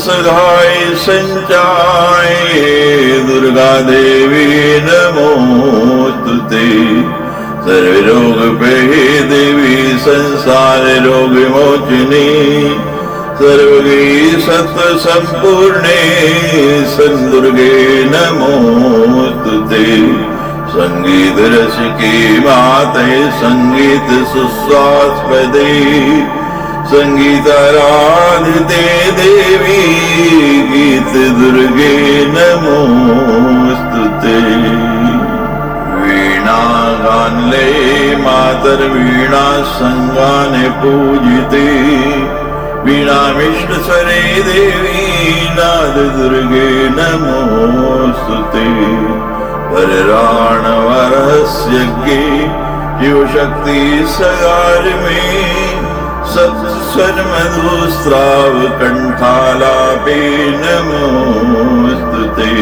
सहाय संचाय दुर्गा देवी नमोस्तुते। सर्वरोग भये देवी संसार रोग विमोचिनी सर्वगी सत्व संपूर्णे संदुर्गे नमोस्तुते। संगीत रस की माते संगीत सुस्वास्पदे संगीताराधिते देवी गीत दुर्गे नमोस्तुते। वीणा गानले मातर वीणा संगाने पूजिते वीणा विष्णु स्वरे देवी नाद दुर्गे नमोस्तुते। वरराणवरहस्यज्ञे शिव शक्ति सगार में सप्तस्वर मधुस्राव कंठालापे नमोस्तुते।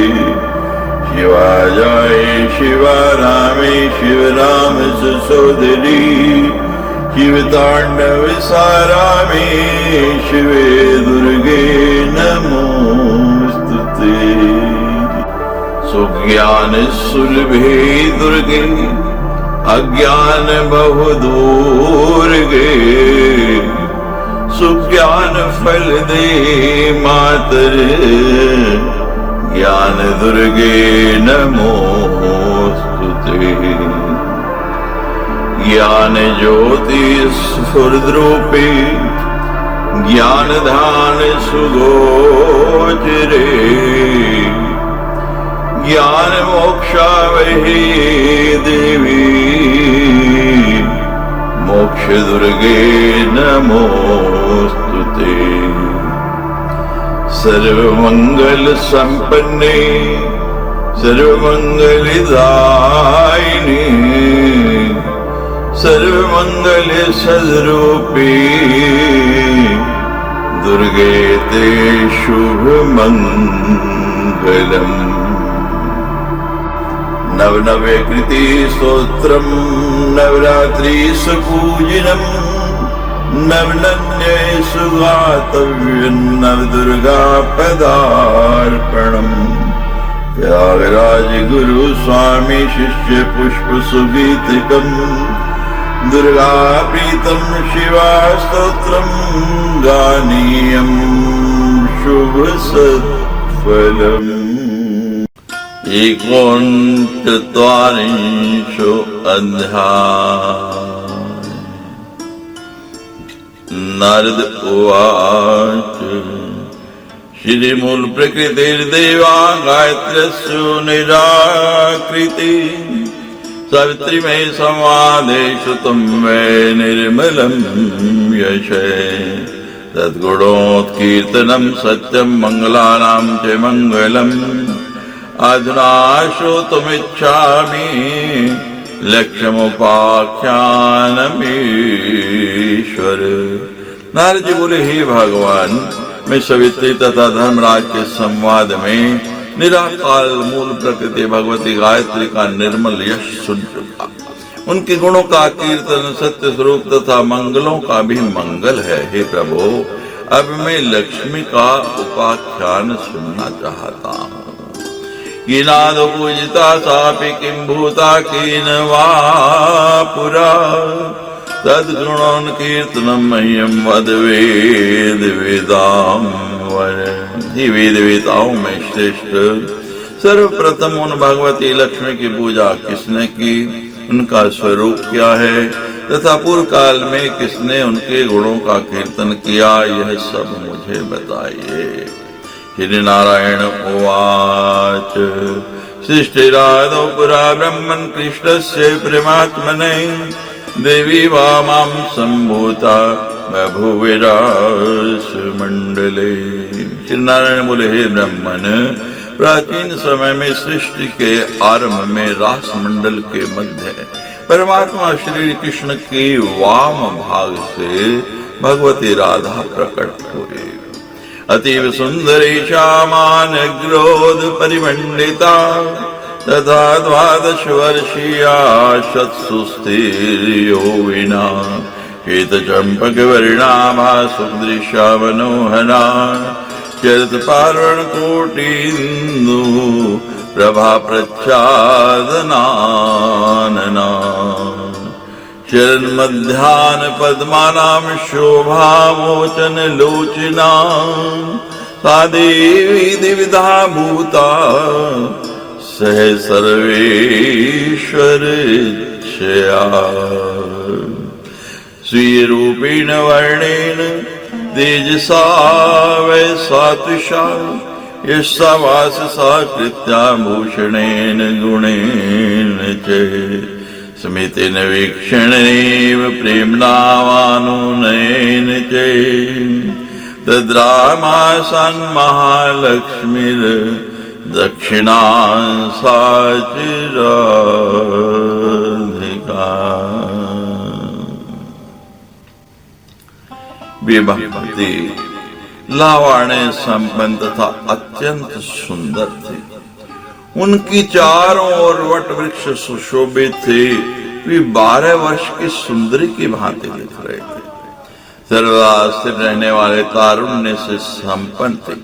शिवाजाय शिवारामे शिवराम सुसोदरी शिव तांडव सारामे शिवे दुर्गे नमोस्तुते। सुज्ञान सुलभे दुर्गे अज्ञान बहु दूर गे सुज्ञान फल दे मातर ज्ञान दुर्गे नमोस्तुते। ज्ञान ज्योति स्फुरद्रूपे ज्ञान धान सुगोचरे ज्ञान मोक्षावहे देवी मोक्ष दुर्गे नमोस्तुते। सर्वमंगल संपन्ने सर्वमंगलदायिनी सर्वमंगल सद्रूपी दुर्गे ते शुभ मंगलम्। नवनवे कृति स्तोत्रम नवरात्रि सुपूजनम नवनन्ये सुगातव्यं नवदुर्गा पदार्पणम। त्यागराज गुरु स्वामी शिष्य पुष्प सुगीतिकम दुर्गा प्रीतम शिवा स्तोत्रम गानीयम शुभ सत्फलम्। एकोनचत्वारिंशो अध्याय। नारद उवाच श्रीमूल प्रकृतिर्देवा गायत्र्यस्सु निराकृति सावित्री में संवादेषु तं मे निर्मलं यश तद्गुणोत्कीर्तनं सत्यं मंगलानां च मंगलम्। अधुना श्रोतुमिच्छामि लक्ष्यमुपाख्यानमीश्वर। नारद जी बोले, हे भगवान, मैं सवित्री तथा धर्मराज के संवाद में निराकाल मूल प्रकृति भगवती गायत्री का निर्मल यश सुन चुका। उनके गुणों का कीर्तन सत्य स्वरूप तथा मंगलों का भी मंगल है। हे प्रभु, अब मैं लक्ष्मी का उपाख्यान सुनना चाहता हूँ। कीनाद पूजिता सापि किं भूता कीन वा पुरा तद्गुणोन् कीर्तनं मह्यं वद वेद वेदांवर। ही वेद वेदाओं में श्रेष्ठ सर्वप्रथम उन भगवती लक्ष्मी की पूजा किसने की, उनका स्वरूप क्या है तथा पूर्व काल में किसने उनके गुणों का कीर्तन किया, यह सब मुझे बताइए। श्री नारायण उवाच सृष्टिरादौ पुरा ब्रह्मन् कृष्णस्य प्रेमात्मने देवी वामां सम्भूता बभूविरास मंडले। श्री नारायण बोले, हे ब्रह्मन, प्राचीन समय में सृष्टि के आरंभ में रास मंडल के मध्य परमात्मा श्री कृष्ण के वाम भाग से भगवती राधा प्रकट हुए। अतीव सुंदरी श्यामानग्रोध परिमंडिता तथा 12 वर्षीया शतसुस्थिर्योगिना श्वेत चंपक वर्णाभा सुदृशा मनोहरा शरद पार्वण कोटिंदु प्रभा प्रच्छादनानना चरण मध्यान पद्मानाम शोभामोचन लोचना सा देवी द्विविधा भूता सह सर्वेश्वर स्वीय रूपेण वर्णेन तेजसा वैसा तुषा यस्सा वाससा कृत्या भूषणेन गुणेन च स्मितेन वीक्षणेव प्रेम्णावानुनयेन च तद्रामासन् महालक्ष्मीर् दक्षिणां सा चिराधिका। विभक्ति लावण्य संपन्न तथा अत्यंत सुंदर थे। उनकी चारों ओर वट वृक्ष सुशोभित थे। वे 12 वर्ष की सुंदरी की भांति दिख रहे थे। सर्वदा स्थिर रहने वाले तारुण्य से संपन्न थे।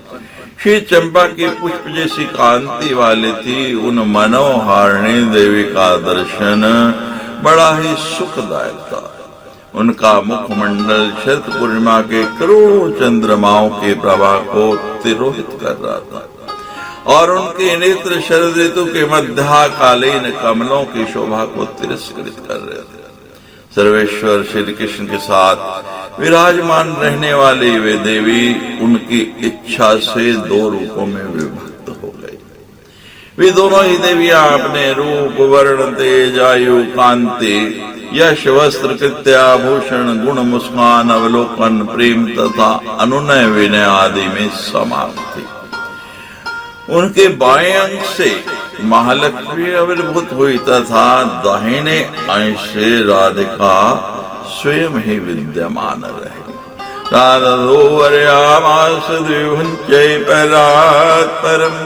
श्री चंपा की पुष्प जैसी कांति वाली थी। उन मनोहारिणी देवी का दर्शन बड़ा ही सुखदायक था। उनका मुखमंडल शरद पूर्णिमा के करोड़ों चंद्रमाओं के प्रभा को तिरोहित कर रहा था और उनके नेत्र शरद ऋतु के मध्याकालीन कमलों की शोभा को तिरस्कृत कर रहे थे। सर्वेश्वर श्री कृष्ण के साथ विराजमान रहने वाली वे देवी उनकी इच्छा से 2 रूपों में विभक्त हो गई। वे दोनों ही देवियां अपने रूप, वर्ण, तेज, आयु, कांति, यश, वस्त्र, कृत्याभूषण, गुण, मुस्कान, अवलोकन, प्रेम तथा अनुनय विनय आदि में समान थी। उनके बाएं अंग से महालक्ष्मी आविर्भूत हुई तथा दाहिने अंश से राधिका स्वयं ही विद्यमान रहे। राधोवर्यामास द्विभुञ्जै परात्परम्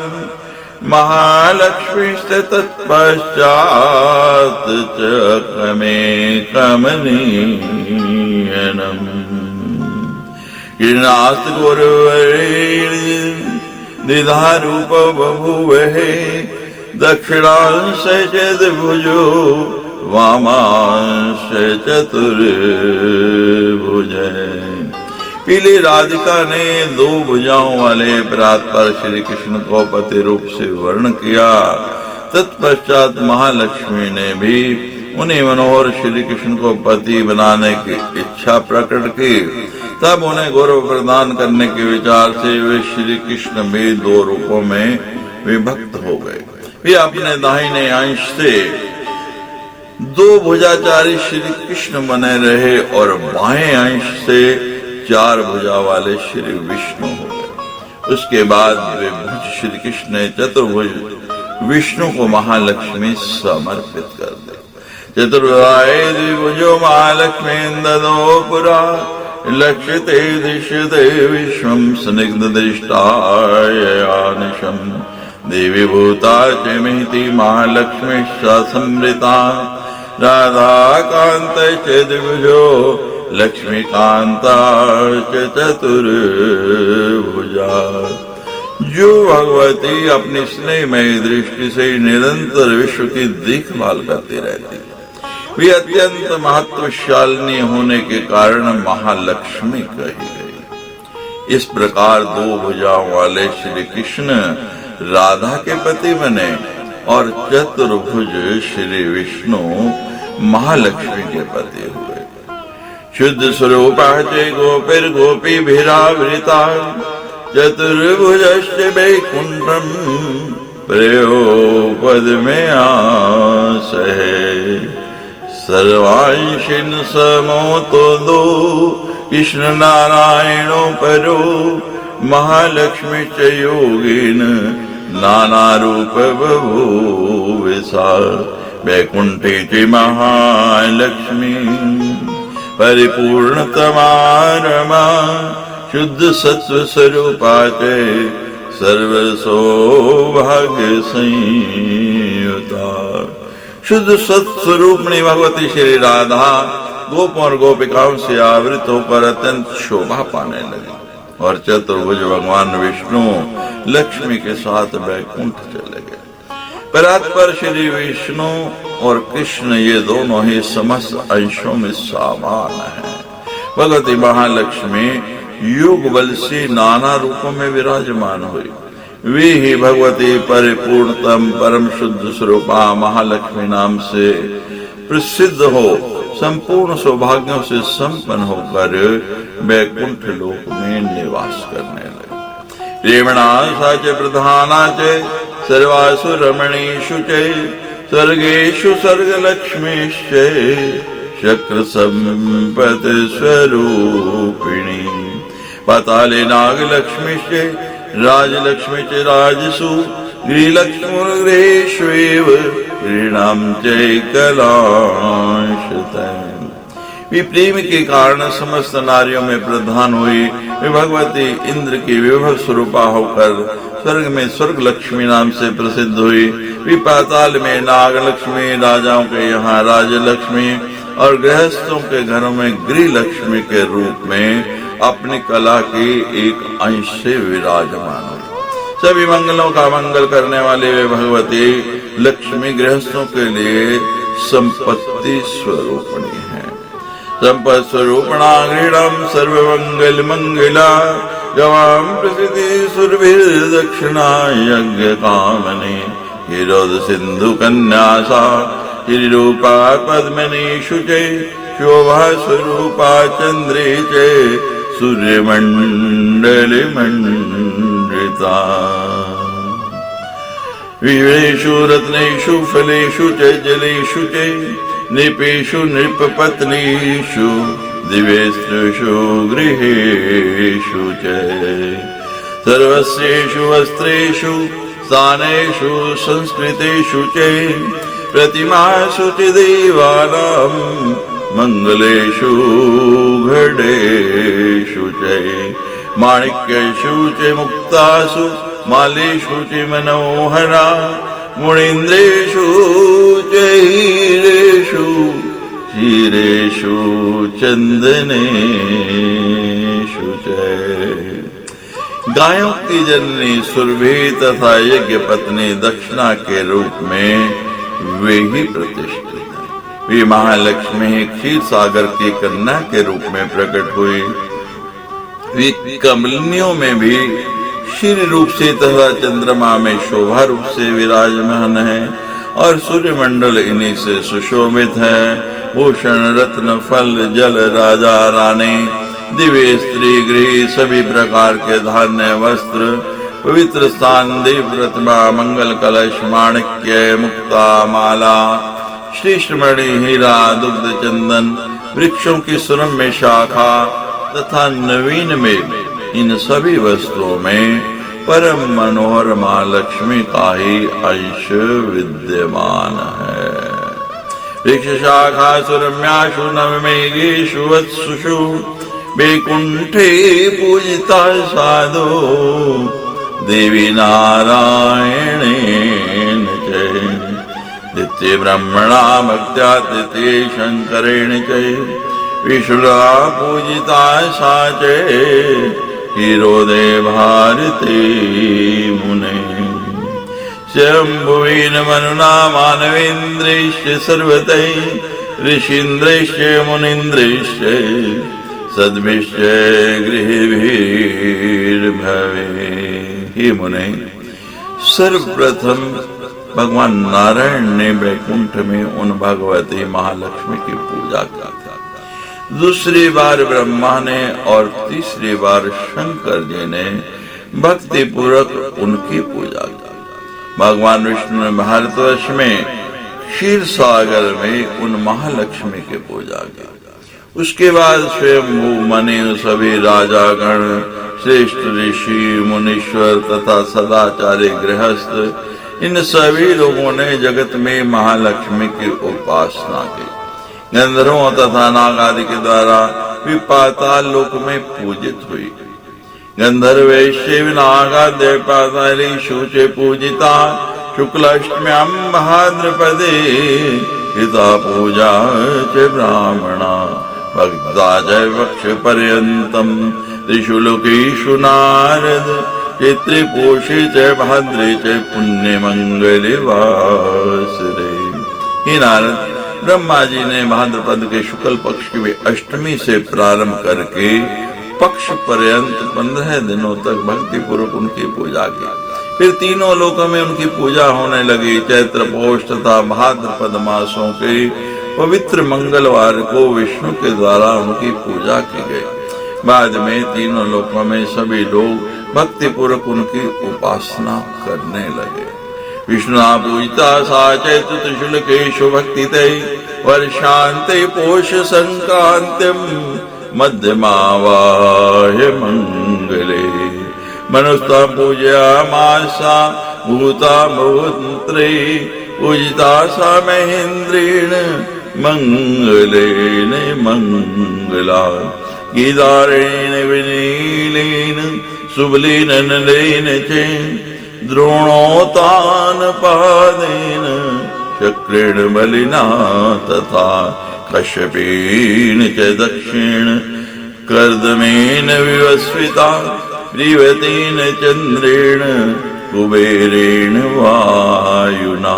महालक्ष्मी तत्पश्चात् च क्रमे कमनीयनम् गिरिनाथ निधारूप बभूवः दक्षिणांश चतुर्भुजो वामांश चतुर्भुज। पीली राधिका ने 2 भुजाओं वाले परात्पर श्री कृष्ण को पति रूप से वर्ण किया। तत्पश्चात महालक्ष्मी ने भी उन्हें मनोहर श्री कृष्ण को पति बनाने की इच्छा प्रकट की। तब उन्हें गौरव प्रदान करने के विचार से वे श्री कृष्ण भी 2 रूपों में विभक्त हो गए। वे अपने दाहिने अंश से 2 भुजाचारी श्री कृष्ण बने रहे और बाएं अंश से 4 भुजा वाले श्री विष्णु हो गए। उसके बाद वे भुज श्री कृष्ण ने चतुर्भुज विष्णु को महालक्ष्मी समर्पित कर दे। चतुर्भुजाय द्विभुजो महालक्ष्मी ददो पुरा लक्ष्यते दृश्यते विश्वं स्निग्ध दृष्टाय आनिशम् देवी भूता च महति महालक्ष्मी समृता राधा कांत च द्विभुजो लक्ष्मीकांता च चतुर्भुजा। जो भगवती अपनी स्नेहमयी दृष्टि से निरंतर विश्व की देखभाल करती रहती, वे अत्यंत महत्वशालिनी होने के कारण महालक्ष्मी कही गई। इस प्रकार 2 भुजाओं वाले श्री कृष्ण राधा के पति बने और चतुर्भुज श्री विष्णु महालक्ष्मी के पति हुए। शुद्ध स्वरूपा च गोपीर्गोपीभिरावृता चतुर्भुजश्च वैकुंठं प्रयो पद्मे आसहे सर्वांशिन समोतो 2 कृष्ण नारायणो परो महालक्ष्मी च योगिन नाना रूप बभूविसा वैकुंठे च महालक्ष्मी परिपूर्णतमा रमा शुद्ध सत्व स्वरूपा च सर्व सौभाग्य संयुता। शुद्ध सत्स्वरूपणी भगवती श्री राधा गोप और गोपिकाओं से आवृत होकर अत्यंत शोभा पाने लगी। और चतुर्भुज भगवान विष्णु लक्ष्मी के साथ वैकुंठ चले गए। परात्पर श्री विष्णु और कृष्ण ये दोनों ही समस्त अंशों में समान हैं। भगवती महालक्ष्मी युग बल से नाना रूपों में विराजमान हुई। वे ही भगवती परिपूर्णतम परम शुद्ध स्वरूपा महालक्ष्मी नाम से प्रसिद्ध हो संपूर्ण सौभाग्यों से संपन्न होकर वैकुंठ लोक में निवास करने लगे। रेवणा साचे प्रधाना च सर्वासु रमणीषु च स्वर्गेषु स्वर्गलक्ष्मीश्च चक्र संपत्ति स्वरूपिणी पाताले नागलक्ष्मीश्च राजलक्ष्मी च राजसु गृहलक्ष्मीर्गृहेष्वेव गृहाणां च कलांशतः। वे प्रेम के कारण समस्त नारियों में प्रधान हुई। वे भगवती इंद्र की विभव स्वरूपा होकर स्वर्ग में स्वर्ग लक्ष्मी नाम से प्रसिद्ध हुई। वे पाताल में नाग लक्ष्मी, राजाओं के यहाँ राजलक्ष्मी और गृहस्थों के घरों में गृह लक्ष्मी के रूप में अपनी कला के एक अंश से विराजमान हुई। सभी मंगलों का मंगल करने वाले वे भगवती लक्ष्मी गृहस्थों के लिए संपत्ति स्वरूपणी है। संपत् स्वरूपणा गृहणं सर्वमंगल मंगला गवाम प्रसिद्धि सुरभिर्दक्षिणा यज्ञ कामने हिरोद सिंधु कन्यासा हिरूपा पद्मनीषु च शोभा स्वरूपा चंद्रे च सूर्यमंडले मंडिता विवेशु रत्नेषु फलेषु च जलेषु च नृपेषु नृपपत्नीषु दिव्येषु गृहेषु च सर्वस्येषु वस्त्रेषु स्थानेषु संस्कृतेषु च प्रतिमासु च देवानां मंगलेषु घटेषु च माणिक्येषु च मुक्तासु मालेषु च मनोहरा मुनीन्द्रेषु च हीरेषु हीरेषु चंदनेषु च। गायों की जननी सुरभि तथा यज्ञ पत्नी दक्षिणा के रूप में वे ही प्रतिष्ठित हैं। वे महालक्ष्मी क्षीर सागर की कन्या के रूप में प्रकट हुई। वे कमलिनियों में भी क्षीर रूप से तथा चंद्रमा में शोभा रूप से विराजमान है और सूर्य मंडल इन्हीं से सुशोभित है। भूषण रत्न फल जल राजा रानी दिव्य स्त्री गृह सभी प्रकार के धान्य वस्त्र पवित्र स्थान देव प्रतिमा मंगल कलश माणिक्य मुक्ता माला श्रेष्ठ मणि हीरा दुग्ध चंदन वृक्षों की सुरम्य शाखा तथा नवीन में इन सभी वस्तुओं में परम मनोहर मां लक्ष्मी का ही अंश विद्यमान है। वृक्ष शाखा सुरम्याशु नवमेघेषु वत्सुषु वैकुंठे पूजिता साधो देवी नारायणेन च नित्य ब्रह्मणा भक्त्या तृतीय शंकरेण च विष्णुरा पूजिता सा च हिरोदे भारती मुने शंभुवीन मनुना मानवेन्द्रैश्च सर्वतै ऋषीन्द्रैश्च मुनीन्द्रैश्च सद्भिश्च गृहभिर्भवे। हे मुने, सर्वप्रथम भगवान नारायण ने वैकुंठ में उन भगवती महालक्ष्मी की पूजा की। दूसरी बार ब्रह्मा ने और तीसरी बार शंकर जी ने भक्ति पूर्वक उनकी पूजा की। भगवान विष्णु ने भारतवर्ष में क्षीर सागर में उन महालक्ष्मी की पूजा की। उसके बाद स्वयंभू मने सभी राजागण श्रेष्ठ ऋषि मुनीश्वर तथा सदाचारी गृहस्थ इन सभी लोगों ने जगत में महालक्ष्मी की उपासना की। गंधर्वों तथा नाग आदि के द्वारा वे पाताल लोक में पूजित हुई। गंधर्वैश्य नागाद्य पातालीषु च पूजिता शुक्लाष्टम्यां भाद्रपदे हिता पूजा च ब्राह्मणा भक्ता च वक्ष पर्यन्तं त्रिषु लोकेषु नारद चैत्रे पोषे च भाद्रे च पुण्य मंगले वासरे। हे नारद, ब्रह्मा जी ने भाद्रपद के शुक्ल पक्ष की अष्टमी से प्रारंभ करके पक्ष पर्यंत 15 दिनों तक भक्ति पूर्वक उनकी पूजा की। फिर तीनों लोकों में उनकी पूजा होने लगी। चैत्र, पौष तथा भाद्रपद मासों के पवित्र मंगलवार को विष्णु के द्वारा उनकी पूजा की गई। बाद में तीनों लोकों में सभी लोग भक्ति पूर्वक उनकी उपासना करने लगे। विष्णु पूजिता सा चैत्र त्रिशूलकेषु भक्ति वर्षांते पौष संक्रांतिम मध्यमावाह्य मंगले। मनुस्ता पूजयामासा भूता भूत्रे पूजिता सा महेन्द्रेण मंगलेन मंगला। गीतारेण विनीलेन सुबलेन नलेन च द्रोणोतान पादेन शक्रेण बलिना तथा कश्यपेन च दक्षिण कर्दमेन विवस्विता प्रीवतेन चंद्रेण कुबेरेण वायुना।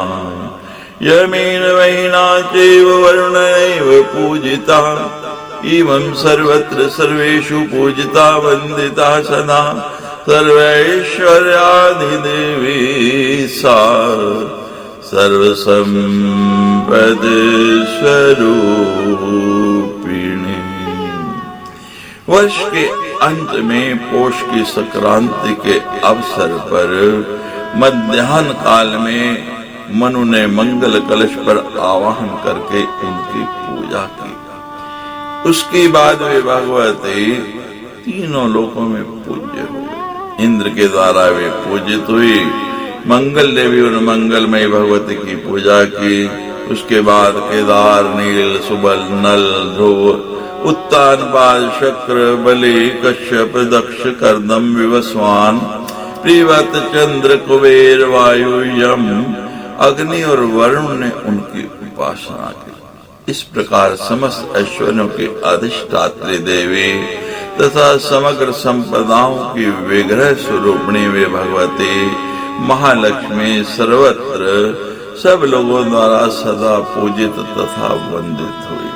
यमेन वैना चैव वरुणैव पूजिता इमं सर्वत्र सर्वेषु पूजिता वंदिता सदा सर्वैश्वर्याधिदेवी सा सर्वसंपद स्वरूपिणी। वर्ष के अंत में पौष की संक्रांति के अवसर पर मध्याह्न काल में मनु ने मंगल कलश पर आवाहन करके उनकी पूजा की। उसके बाद वे भगवती तीनों लोकों में पूज्य हुए। इंद्र के द्वारा वे पूजित हुई। मंगल देवी और मंगलमयी भगवती की पूजा की। उसके बाद केदार, नील, सुबल, नल, ध्रुव, उत्तान, बाल, शक्र, बलि, कश्यप, दक्ष, कर्दम, विवस्वान, प्रीवत, चंद्र, कुबेर, वायु, यम, अग्नि और वरुण ने उनकी उपासना की। इस प्रकार समस्त ऐश्वर्यों की अधिष्ठात्री देवी तथा समग्र संपदाओं की विग्रह स्वरूपिणी वे भगवती महालक्ष्मी सर्वत्र सब लोगों द्वारा सदा पूजित तथा वंदित हुई।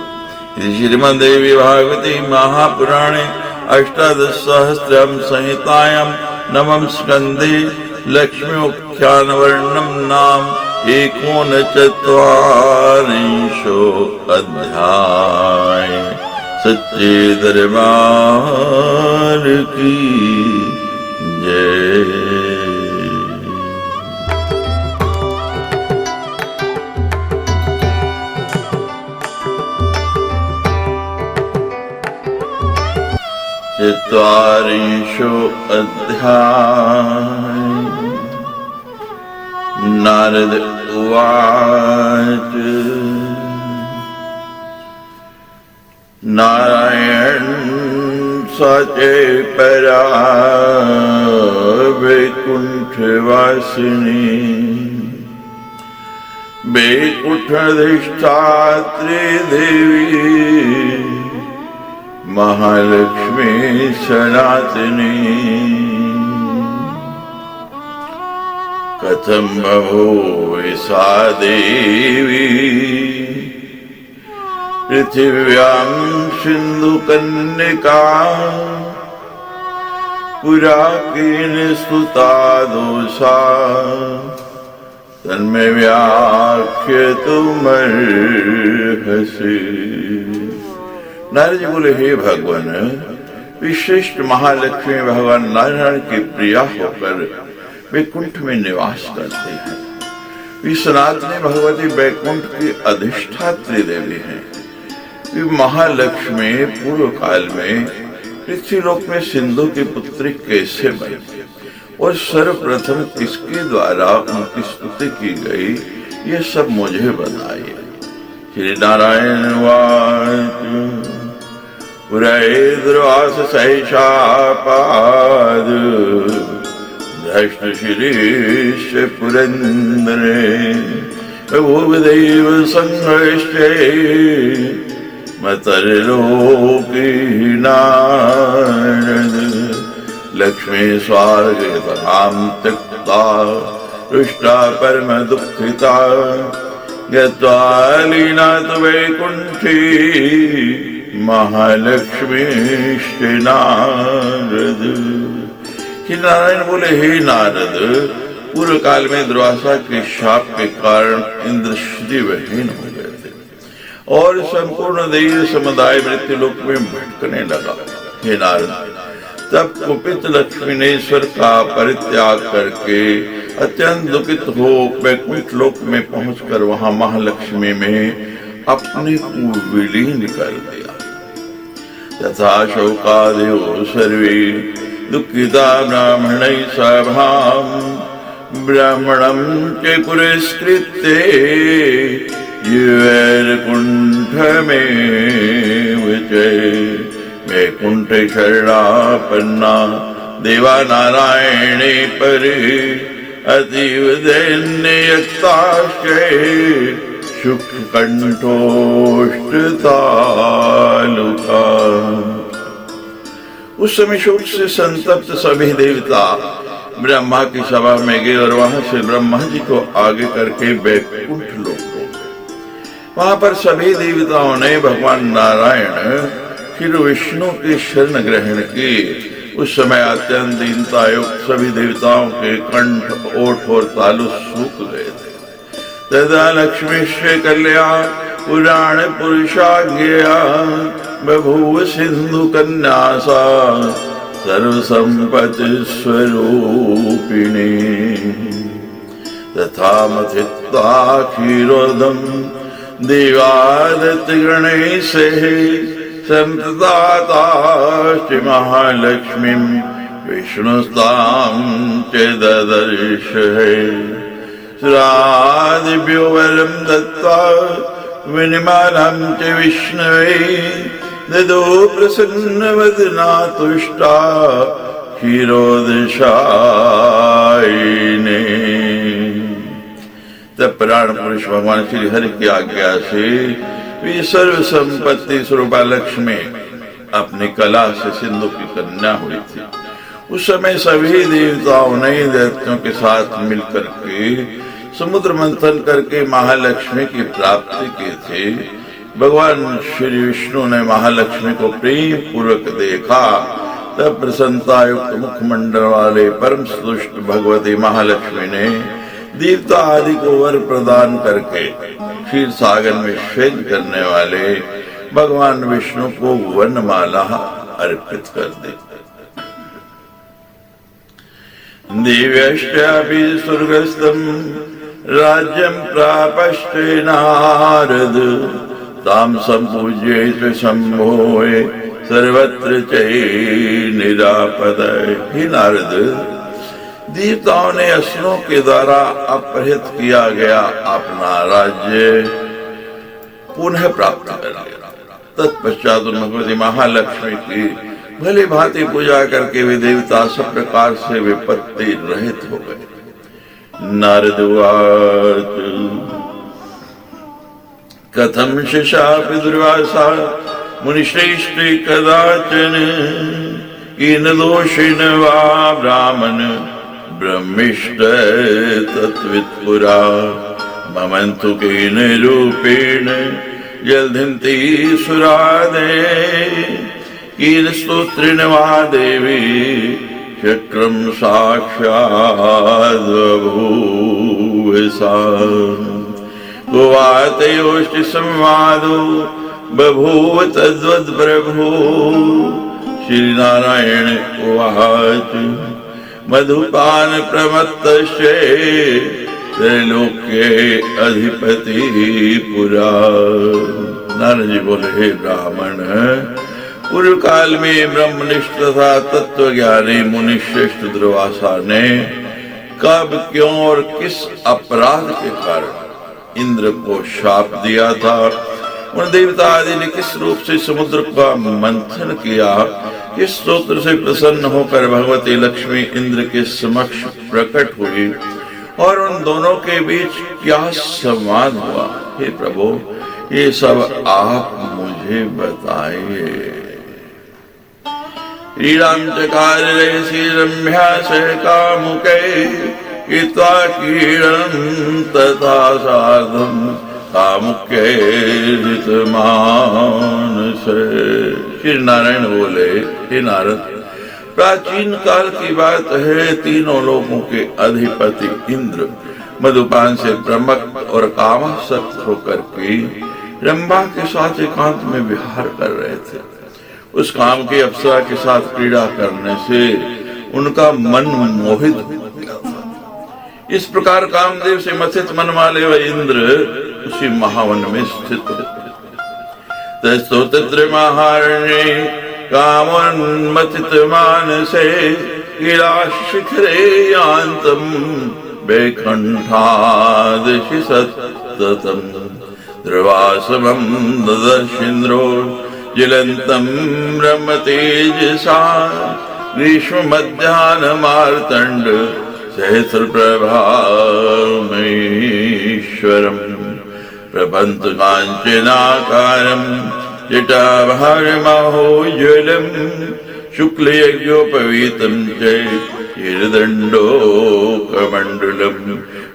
श्रीमद्देवी भागवती महापुराणे अष्टादश सहस्रम संहितायां नवम स्कंधे लक्ष्म्योख्यान वर्णनम नाम एकोनचत्वारिंशो अध्याय। सच्चे दरबार की जय। चत्वारिंशो अध्याय। नारद उवाच नारायण सचे परा वैकुंठ वासिनी वैकुंठाधिष्ठात्री देवी महालक्ष्मी सनातनी कथम बभूव सा देवी पृथिव्यां सिंधु कन्यका पुरा केन स्तुता दोषा तन्मे व्याख्यातुमर्हसि। नारद जी बोले, हे भगवान, विशिष्ट महालक्ष्मी भगवान नारायण की प्रिया होकर वैकुंठ में निवास करते हैं। विश्वनाथनी भगवती वैकुंठ की अधिष्ठात्री देवी हैं। महालक्ष्मी पूर्व काल में पृथ्वीलोक में सिंधु की पुत्री कैसे बनी और सर्वप्रथम किसके द्वारा उनकी स्तुति की गई, ये सब मुझे बताइए। श्री नारायण वाच पुरैर्द्रवास सहैषापाद धृष्ट शिरीष पुरंदरे भूवदेव संघर्षे मतर्लोकी नारद लक्ष्मी स्वार्गतां त्यक्ता रुष्टा परम दुःखिता गत्वा लीना तु वैकुंठी महालक्ष्मीश्च नारद। कि नारायण बोले, हे नारद, पूर्व काल में दुर्वासा के शाप के कारण इंद्र श्रीविहीन हो गए थे और संपूर्ण देव समुदाय मृत्युलोक में भटकने लगा। हे नारद, तब कुपित लक्ष्मी ने ईश्वर का परित्याग करके अत्यंत दुखित हो वैकुंठ लोक में पहुंचकर वहां महालक्ष्मी में अपने को विलीन कर दिया। तथा शोकादयो सर्वे दुःखिता ब्राह्मणैः सभाम् ब्राह्मणं च पुरस्कृत्य वैकुण्ठमेव च वैकुण्ठे शरणापन्ना देवा नारायणे परे अतीव दैन्ययक्ताश्च शुककण्ठोष्टतालुका। उस समय शोक से संतप्त सभी देवता ब्रह्मा की सभा में गए और वहां से ब्रह्मा जी को आगे करके वैकुंठ लोक गए। वहां पर सभी देवताओं ने भगवान नारायण श्री विष्णु की शरण ग्रहण की। उस समय अत्यंत दीनता युक्त सभी देवताओं के कंठ, ओठ और तालु सूख गए थे। तदा लक्ष्मी से कल्याण पुराण पुरुषाज्ञया बभूव सिंधु कन्यासा सर्व संपत्ति स्वरूपिणी तथा मथित्वा क्षीरोदम देवादित्य गणेश संतताश्च महालक्ष्मी विष्णुस्तां च ददर्श। सुरादिभ्यो वरं दत्त्वा विनिमानं च विष्णवे ददो प्रसन्नवदना तुष्टा क्षीरोदशायिने। तब प्राण पुरुष भगवान श्री हरि की आज्ञा से वे सर्व संपत्ति स्वरूपा लक्ष्मी अपनी कला से सिंधु की कन्या हुई थी। उस समय सभी देवताओं ने दैत्यों के साथ मिलकर के समुद्र मंथन करके महालक्ष्मी की प्राप्ति की थी। भगवान श्री विष्णु ने महालक्ष्मी को प्रेम पूर्वक देखा। तब प्रसन्नता युक्त मुखमंडल वाले परम सुदुष्ट भगवती महालक्ष्मी ने देवता आदि को वर प्रदान करके क्षीर सागर में शयन करने वाले भगवान विष्णु को वनमाला अर्पित कर दी। दिव्यश्चापि स्वर्गस्थं राज्यं प्रापश्च नारद तां संपूज्य शंभोए सर्वत्र निरापदय। ही नारद, देवताओं ने असुरों के द्वारा अपहृत किया गया अपना राज्य पुनः प्राप्त कर लिया। तत्पश्चात भगवती महालक्ष्मी की भली भांति पूजा करके वे देवता सब प्रकार से विपत्ति रहित हो गए। नारद उवाच कथम शिशापि दुर्वासा मुनिश्रेष्ठे कदाचन कीन दोषेण वा ब्राह्मण ब्रह्मिष्ठ तत्वित्पुरा ममन्तु केन रूपेण जलधिन्ति सुरादे कीन स्तोत्रेण वा देवी चक्रम साक्षात् बभूव सा गोवातयोष्टि संवादो बभूव तद्वद् प्रभु। श्री नारायण उवाच मधुपान प्रमत्तश्चे त्रैलोक्ये अधिपति पुरा। नारद जी बोले, हे ब्राह्मण, पूर्व काल में ब्रह्मनिष्ठ तथा तत्व ज्ञानी मुनि श्रेष्ठ दुर्वासा ने कब, क्यों और किस अपराध के कारण इंद्र को शाप दिया था। उन देवता आदि ने किस रूप से समुद्र का मंथन किया, किस स्तोत्र से प्रसन्न होकर भगवती लक्ष्मी इंद्र के समक्ष प्रकट हुई और उन दोनों के बीच क्या संवाद हुआ। हे प्रभु, ये सब आप मुझे मुझे बताइए। क्रीडां चकार रयसि रम्या सह कामुकै हित्वा क्रीडनं तथा सार्धं कामुकैर्हितमानसे। श्री नारायण बोले, हे नारद, प्राचीन काल की बात है, तीनों लोगों के अधिपति इंद्र मधुपान से प्रमत्त और कामासक्त होकर के रंभा के साथ एकांत में विहार कर रहे थे। उस काम की अप्सरा के साथ क्रीड़ा करने से उनका मन मोहित हो गया था। इस प्रकार कामदेव से मथित मन वाले वह इंद्र उसी महावन में स्थित थे। तस्थो तत्र महारण्ये कामोन्मथित मानसे कैलाश शिखरे यान्तम् वैकुण्ठादिशि सततं ध्रुवासवं ददर्शेन्द्रो ज्वलन्तं ब्रह्मतेजसा ग्रीष्ममध्याह्नमार्तण्ड सहस्रप्रभामैश्वरम् प्रपन्त काञ्चनाकारं जटाभारमहोज्ज्वलं शुक्लयज्ञोपवीतं च हिरदण्डोकमण्डलं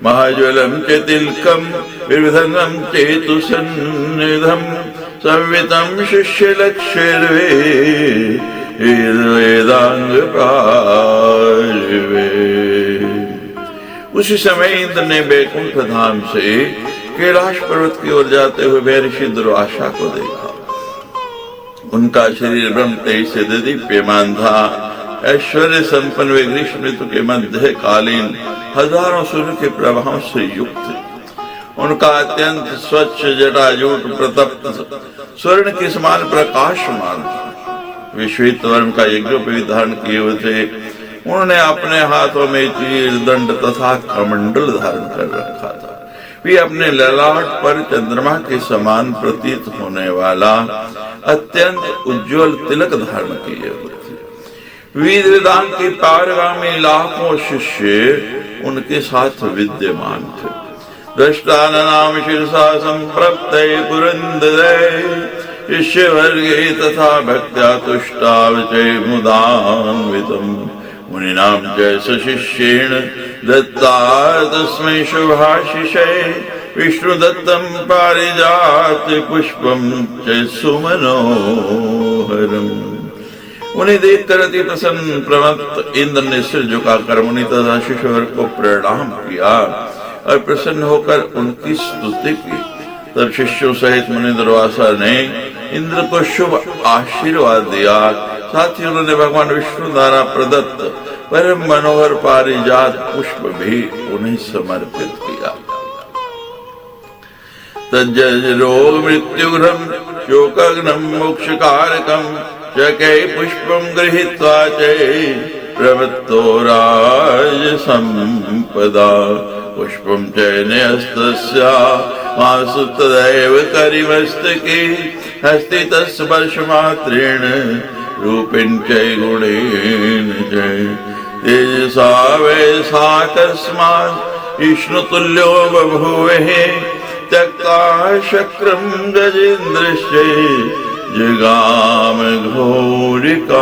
महाज्वलं च तिलकं विविधनं चेतुसन्निधं संवितं शिष्यलक्षर्वे। उसी समय इंद्र ने बैकुंठ धाम से कैलाश पर्वत की ओर जाते हुए वे ऋषि दुर्वासा को देखा। उनका शरीर ब्रह्म तेज से दीप्यमान था। ऐश्वर्य संपन्न वे ग्रीष्म ऋतु के मध्य कालीन हजारों सूर्य के प्रभाव से युक्त थे। उनका अत्यंत स्वच्छ जटाजूट प्रतप्त स्वर्ण के समान प्रकाशमान था। वे श्वेत वर्ण का यज्ञोपवीत धारण किए हुए थे। उन्होंने अपने हाथों में तीर दंड तथा कमंडल धारण कर रखा था। वे अपने ललाट पर चंद्रमा के समान प्रतीत होने वाला अत्यंत उज्जवल तिलक धारण किए हुए थे। वेद वेदांत के पारगामी लाखों शिष्य उनके साथ विद्यमान थे। दृष्टानाम शिरसा संप्रप्ते पुरंदरे शिष्य वर्गे तथा भक्त्या तुष्टावचे मुदान्वितम् मुनिनां च शिष्येण दत्ता तस्मै शुभाशिषे विष्णुदत्तं पारिजात पुष्पं च सुमनोहरम्। उन्हें देखकर अति प्रसन्न प्रमत्त इंद्र ने सिर झुकाकर मुनि तथा शिष्यवर को प्रणाम किया और प्रसन्न होकर उनकी स्तुति की। तब शिष्यों सहित मुनि दुर्वासा ने इंद्र को शुभ आशीर्वाद दिया। साथ ही उन्होंने भगवान विष्णु द्वारा प्रदत्त परम मनोहर पारिजात पुष्प भी उन्हें समर्पित किया। तज्जरो मृत्युघ्नम शोकघ्नम मोक्षकारकम चकै पुष्पं गृहीत्वा च प्रवृत्तो राज संपदा पुष्पं च न्यस्तस्य मासु तदैव करिमस्तके हस्ते तस्पर्शमात्रेण रूपेण च गुणेन च तेजसा वैसा तस्मात् विष्णुतुल्यो बभूवः त्यक्ता शक्रं गजेन्द्रश्च जगाम घोरिकानकम्।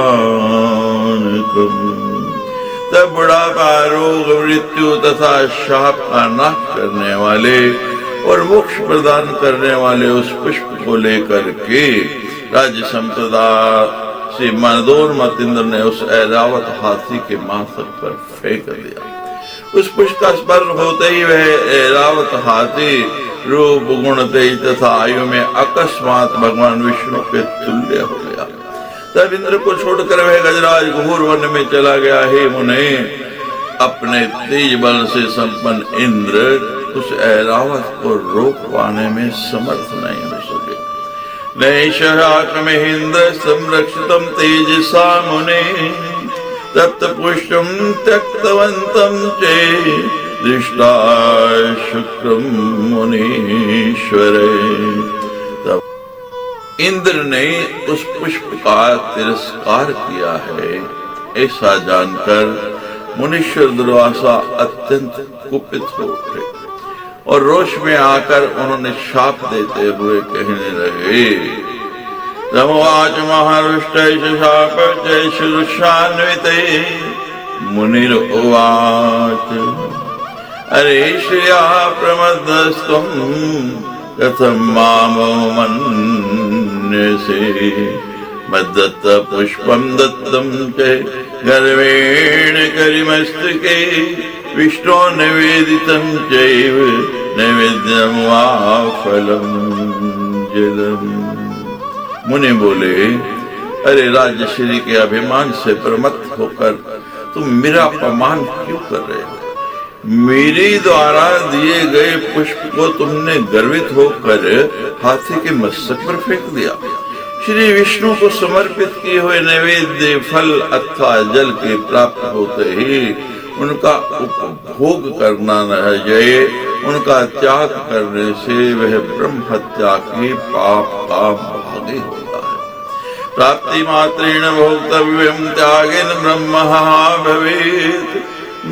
तब बुढ़ापा, रोग, मृत्यु तथा शाप का नाश करने वाले और मोक्ष प्रदान करने वाले उस पुष्प को लेकर के राज्य संपदा से मनोन्मत्त इंद्र ने उस ऐरावत हाथी के माथक पर फेंक दिया। उस पुष्प का स्पर्श होते ही वह ऐरावत हाथी रूप, गुण, तेज तथा आयु में अकस्मात भगवान विष्णु के तुल्य हो गया। तब इंद्र को छोड़कर वह गजराज घोर वन में चला गया। हे मुने, अपने तेज बल से संपन्न इंद्र उस ऐरावत को रोक पाने में समर्थ नहीं हो सके। नैषाकमेन्द्र संरक्षितं तेजसा मुने तप्त पुष्पं त्यक्तवन्तं चे दृष्टा शुक्रम मुनीश्वरे। तब इंद्र ने उस पुष्प का तिरस्कार किया है, ऐसा जानकर मुनीश्वर दुर्वासा अत्यंत कुपित हो उठे और रोष में आकर उन्होंने शाप देते हुए कहने लगे, तमुवाच महारुष्टैष शापचैषुषान्विते मुनिरुवाच अरे श्रिया प्रमदस्त्वं कथं मामवमन्यसे मद्दत्त पुष्पं दत्तं च गर्वेण करिमस्तके विष्णो निवेदितं चैव नैवेद्यं वा फलं जलम्। मुनि बोले अरे राजश्री के अभिमान से प्रमत्त होकर तुम मेरा अपमान क्यों कर रहे हो? मेरे द्वारा दिए गए पुष्प को तुमने गर्वित होकर हाथी के मस्तक पर फेंक दिया। श्री विष्णु को समर्पित किए हुए नैवेद्य फल अथवा जल के प्राप्त होते ही उनका उपभोग करना न जाए, उनका त्याग करने से वह ब्रह्म हत्या के पाप का भागी होता है। प्राप्ति मात्रेण भोक्तव्यं त्यागेन ब्रह्म भवेत्।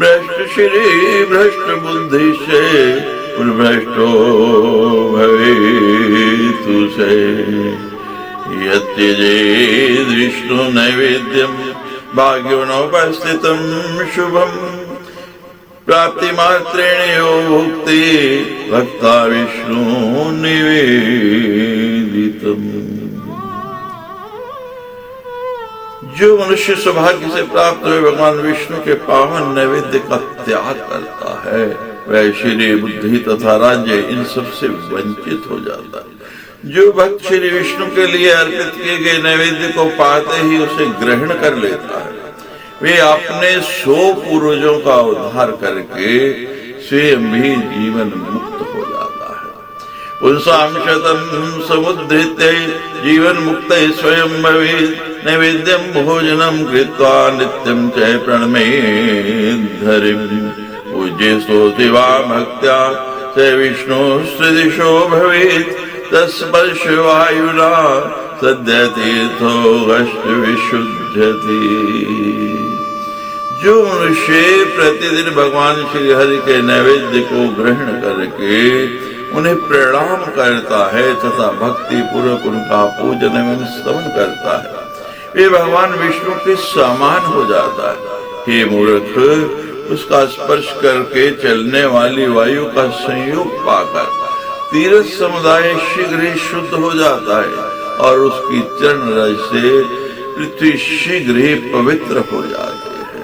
भ्रष्ट श्री भ्रष्ट बुद्धि से भ्रष्टो भवेत् से यत्यजेद विष्णु नैवेद्यम भाग्योनोपस्थितं शुभम। प्राप्ति मात्रेण यो भुक्ति भक्ता विष्णु निवेदितम्। जो मनुष्य सौभाग्य से प्राप्त हुए भगवान विष्णु के पावन नैवेद्य का त्याग करता है वह श्री बुद्धि तथा राज्य इन सब से वंचित हो जाता है। जो भक्त श्री विष्णु के लिए अर्पित किए गए नैवेद्य को पाते ही उसे ग्रहण कर लेता है वे अपने 100 पूर्वजों का उद्धार करके स्वयं भी जीवन मुक्त हो जाता है। पुंसां शतं समुद्धृत्य जीवन मुक्त स्वयं भवेत्। नैवेद्यं भोजनं कृत्वा नित्यं च प्रणमेद्धरिं। पूज्य स्तोति वा भक्त्या स विष्णुस्त्रिदिशो भवेत्। तस्पर्श वायुना सद्य तीर्थो गश्च विशुद्धति। जो मनुष्य प्रतिदिन भगवान श्री हरि के नैवेद्य को ग्रहण करके उन्हें प्रणाम करता है तथा भक्ति पूर्वक उनका पूजन एवं स्तवन करता है वे भगवान विष्णु के समान हो जाता है। हे मूर्ख, उसका स्पर्श करके चलने वाली वायु का संयोग पाकर तीर्थ समुदाय शीघ्र ही शुद्ध हो जाता है और उसकी चरण रज से पृथ्वी शीघ्र ही पवित्र हो जाती है।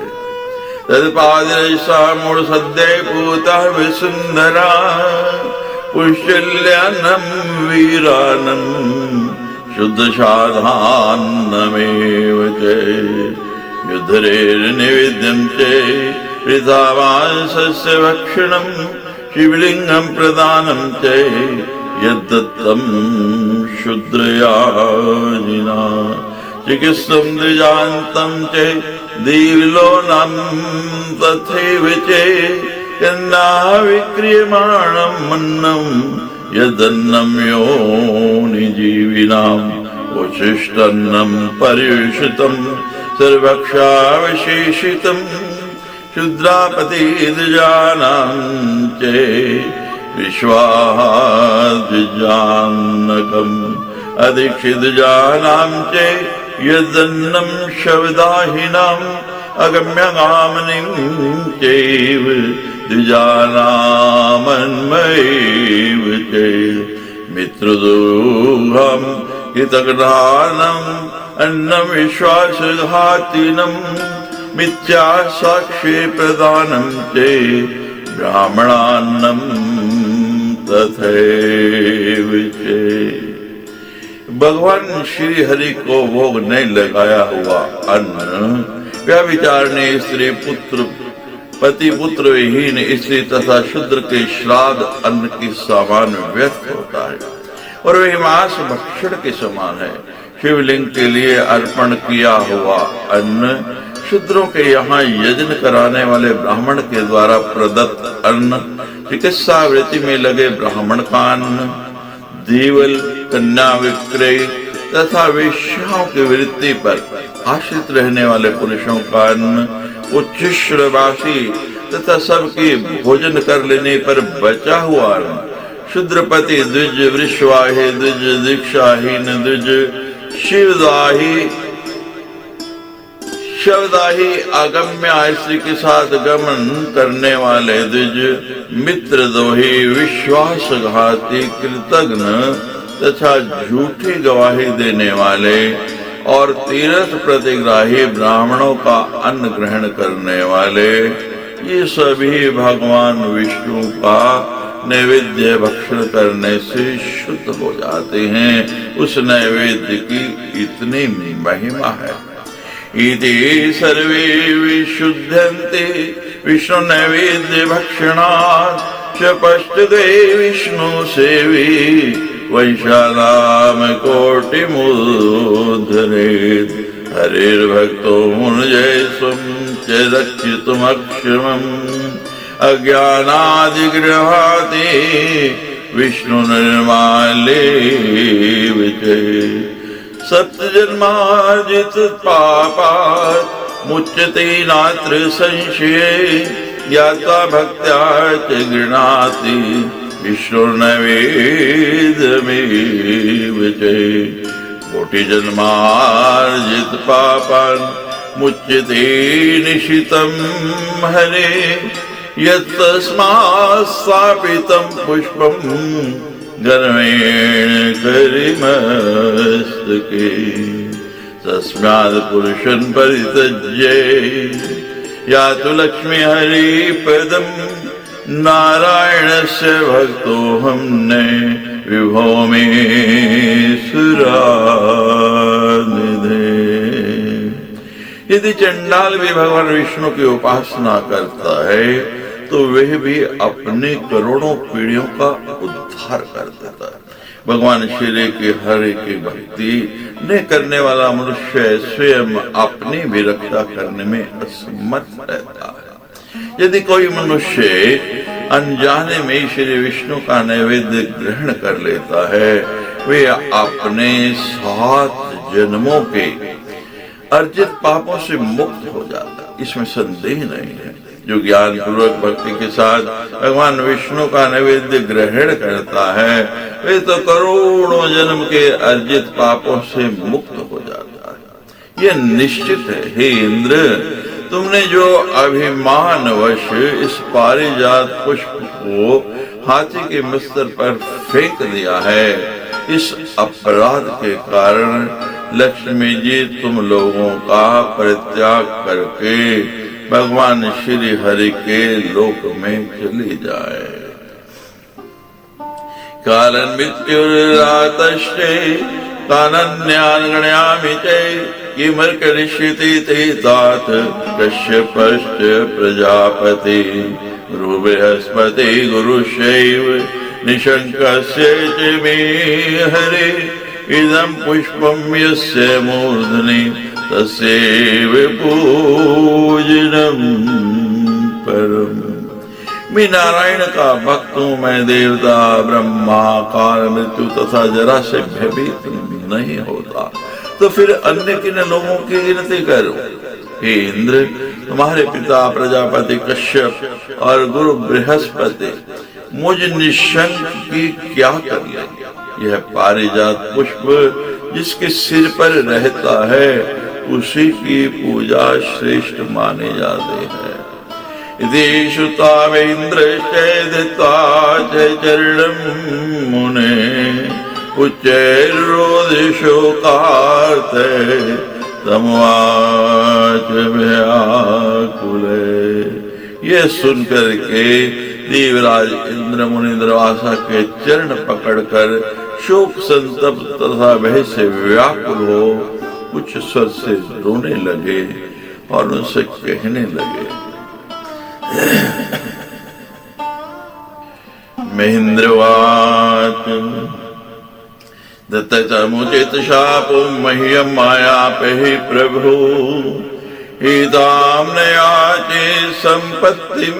तत्पादरसा मूढ़ सद्य पूता विसुंदरा पुष्यल्यान्नं वीरानं शुद्ध साधान्नमेव च युद्धरेर्निवेद्यं च वृथावांसस्य भक्षणं शिवलिंगं प्रदानं च यद्दत्तं शूद्रयाजिना चिकित्सं द्विजान्तं च दीर्लोनं तथैव च यन्ना विक्रियमाणं मन्नं यदन्नं योनिजीविनाम् उच्छिष्टन्नं परिवेशितं सर्वभक्षावशेषितं शूद्रापतिर्जानां च विश्वाद्विजानकम् अदीक्षितजानां च यदन्नं शवदाहिनाम् अगम्यगामिनीं चैव द्विजानामन्मैव च मित्रदुःखं कृतघ्नानम् अन्नं विश्वासघातिनं मिथ्या साक्ष्ये प्रदानं च ब्राह्मणान्नं तथैव च। भगवान श्री हरि को भोग नहीं लगाया हुआ अन्न व्यभिचारिणी स्त्री पुत्र पति पुत्र विहीन स्त्री तथा शूद्र के श्राद्ध अन्न के समान व्यर्थ होता है और वह मांस भक्षण के समान है। शिवलिंग के लिए अर्पण किया हुआ अन्न शूद्रों के यहाँ यज्ञ कराने वाले ब्राह्मण के द्वारा प्रदत्त अन्न, चिकित्सा वृत्ति में लगे ब्राह्मण का अन्न, देवल कन्या विक्रय तथा वेश्याओं की वृत्ति पर आश्रित रहने वाले पुरुषों का अन्न, उच्छिष्टवासी तथा सबके भोजन कर लेने पर बचा हुआ अन्न, शूद्रपति द्विज, वृषवाहे द्विज, दीक्षाहीन द्विज, शिवदाही शवदाही अगम्य स्त्री के साथ गमन करने वाले द्विज मित्रद्रोही विश्वासघाती कृतघ्न तथा झूठी गवाही देने वाले और तीर्थ प्रतिग्राही ब्राह्मणों का अन्न ग्रहण करने वाले, ये सभी भगवान विष्णु का नैवेद्य भक्षण करने से शुद्ध हो जाते हैं। उस नैवेद्य की इतनी महिमा है। इति सर्वे विशुद्धन्ते विष्णु नैवेद्य भक्षणात् शपष्टते विष्णु सेवी वैशानाम कोटिमुद्धरेत्। हरिर्भक्तो मुनिजयस्वं च रक्षितुमक्षमम् अज्ञानादिगृहाति विष्णु निर्माल्ये विजय। सप्तजन्मार्जित पापात् मुच्यते नात्र संशये ज्ञात्वा भक्त्या च गृह्णाति विष्णु नैवेद्यमेव च। कोटि जन्मार्जित पापान् मुच्यते निशितं हरे यत्तस्मात् स्थापितं पुष्पं गर्वेण करिमस्तके। तस्मात् पुरुषं परित्यज्य यातु लक्ष्मी हरिपदं नारायणस्य भक्तोऽहं न विभो मे सुरानिधे। यदि चंडाल भी भगवान विष्णु की उपासना करता है तो वह भी अपने करोड़ों पीढ़ियों का उद्धार कर देता है। भगवान श्री के हरि की भक्ति न करने वाला मनुष्य स्वयं अपनी भी रक्षा करने में असमर्थ रहता है। यदि कोई मनुष्य अनजाने में श्री विष्णु का नैवेद्य ग्रहण कर लेता है, वे अपने 7 जन्मों के अर्जित पापों से मुक्त हो जाता है, इसमें संदेह नहीं है। जो ज्ञान पूर्वक भक्ति के साथ भगवान विष्णु का नैवेद्य ग्रहण करता है, वे तो करोड़ों जन्म के अर्जित पापों से मुक्त हो जाता है। यह निश्चित है। हे इंद्र, तुमने जो अभिमानवश इस पारिजात पुष्प को हाथी के मस्तक पर फेंक दिया है, इस अपराध के कारण लक्ष्मी जी तुम लोगों का परित्याग करके भगवान श्री हरि के लोक में चली जाए। कालन मृत्युरातश्चे कानन्यान् गणयामि च किमर्करिष्यति ते तात कश्यपश्च प्रजापति गुरु बृहस्पति गुरुशैव निशंकस्य च मे हरे इदं पुष्पं यस्य मूर्धनि तस्यैव पूजनम परम। मैं नारायण का भक्त हूँ। मैं देवता ब्रह्मा काल मृत्यु तथा जरा से भयभीत नहीं होता, तो फिर अन्य किन लोगों की गिनती करूं? हे इंद्र, तुम्हारे पिता प्रजापति कश्यप और गुरु बृहस्पति मुझ निशंक की क्या करिए? यह पारिजात पुष्प जिसके सिर पर रहता है, उसी की पूजा श्रेष्ठ माने जाते हैं। इति श्रुत्वा चरणं मुने उच्चैर्रोदिशोकार्ते तमुवाच व्याकुले। ये सुनकर के देवराज इंद्र मुनि दुर्वासा के चरण पकड़कर शोक संतप्त तथा भय से व्याकुल हो उच्च स्वर से रोने लगे और उनसे कहने लगे, महेंद्रवाच दत्तमुचित शापो मह्यं मायापहि प्रभु एतां न याचे संपत्तिं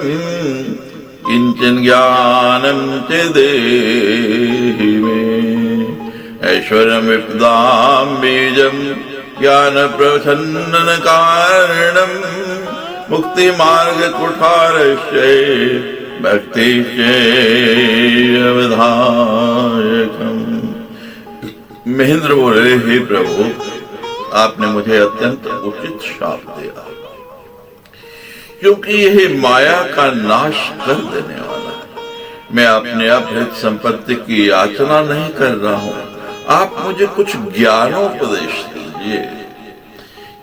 किंचन ज्ञानं च देहि मे। ऐश्वर्यं विपदां बीजं ज्ञान प्रसन्नन कारणं मुक्ति मार्ग कुठारश्चे भक्तिश्चे अवधायकम्। महेंद्र बोले, हे प्रभु, आपने मुझे अत्यंत उचित शाप दिया, क्योंकि यह माया का नाश कर देने वाला है। मैं अपने अपहृत संपत्ति की याचना नहीं कर रहा हूं, आप मुझे कुछ ज्ञानोपदेश दीजिए,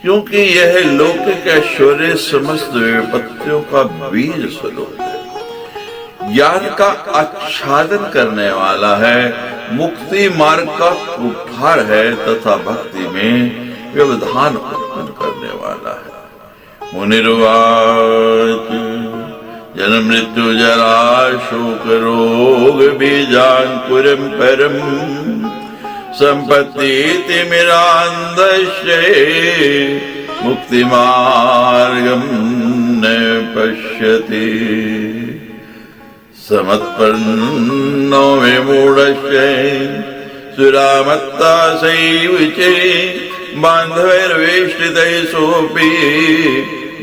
क्योंकि यह लौकिक ऐश्वर्य समस्त विपत्तियों का बीज स्वरूप है, ज्ञान का आच्छादन करने वाला है, मुक्ति मार्ग का कुठार है तथा भक्ति में व्यवधान उत्पन्न करने वाला है। मुनिर्वाच, जन्म मृत्यु जरा शोक रोग बीजांकुरम परम, संपत्ति तिमिरांधस्य मुक्ति मार्गम न पश्यति, समत्पन्नो विमूढस्य सुरामत्ता सैविचे, बान्धवैर्वेष्टितैः सोऽपि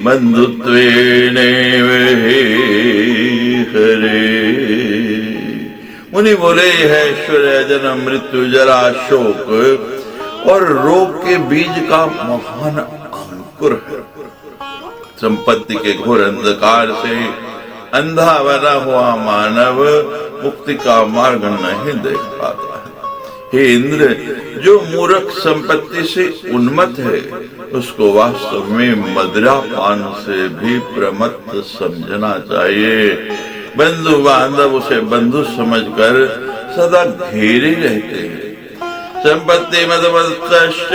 बंधुत्वेनैव हरे। मुनि बोले, है ऐश्वर्य, जन्म मृत्यु जरा शोक और रोग के बीज का महान अंकुर है। संपत्ति के घोर अंधकार से अंधा बना हुआ मानव मुक्ति का मार्ग नहीं देख पाता है। हे इंद्र, जो मूर्ख संपत्ति से उन्मत्त है, उसको वास्तव में मदिरा पान से भी प्रमत्त समझना चाहिए। बंधु बांधव उसे बंधु समझकर सदा घेरे रहते हैं। संपत्ति मदवत्तश्च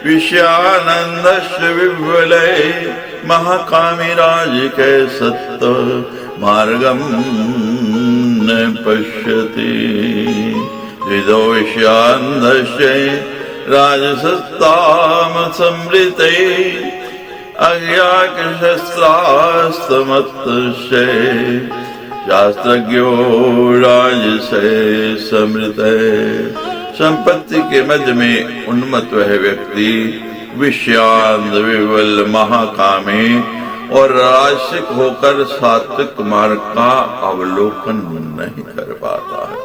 विषयानंदश्च विह्वलय, महाकामी राज के सत्त मार्गम न पश्यति, विदो विषयानंदश्च राजसत्ताम संवृते, अज्ञानशस्त्रास्तमत्तश्च शास्त्रज्ञो राजसे समृते। संपत्ति के मध्य में उन्मत्त वह व्यक्ति विषयांध विवल महाकामी और राजसिक होकर सात्विक मार्ग का अवलोकन नहीं कर पाता है।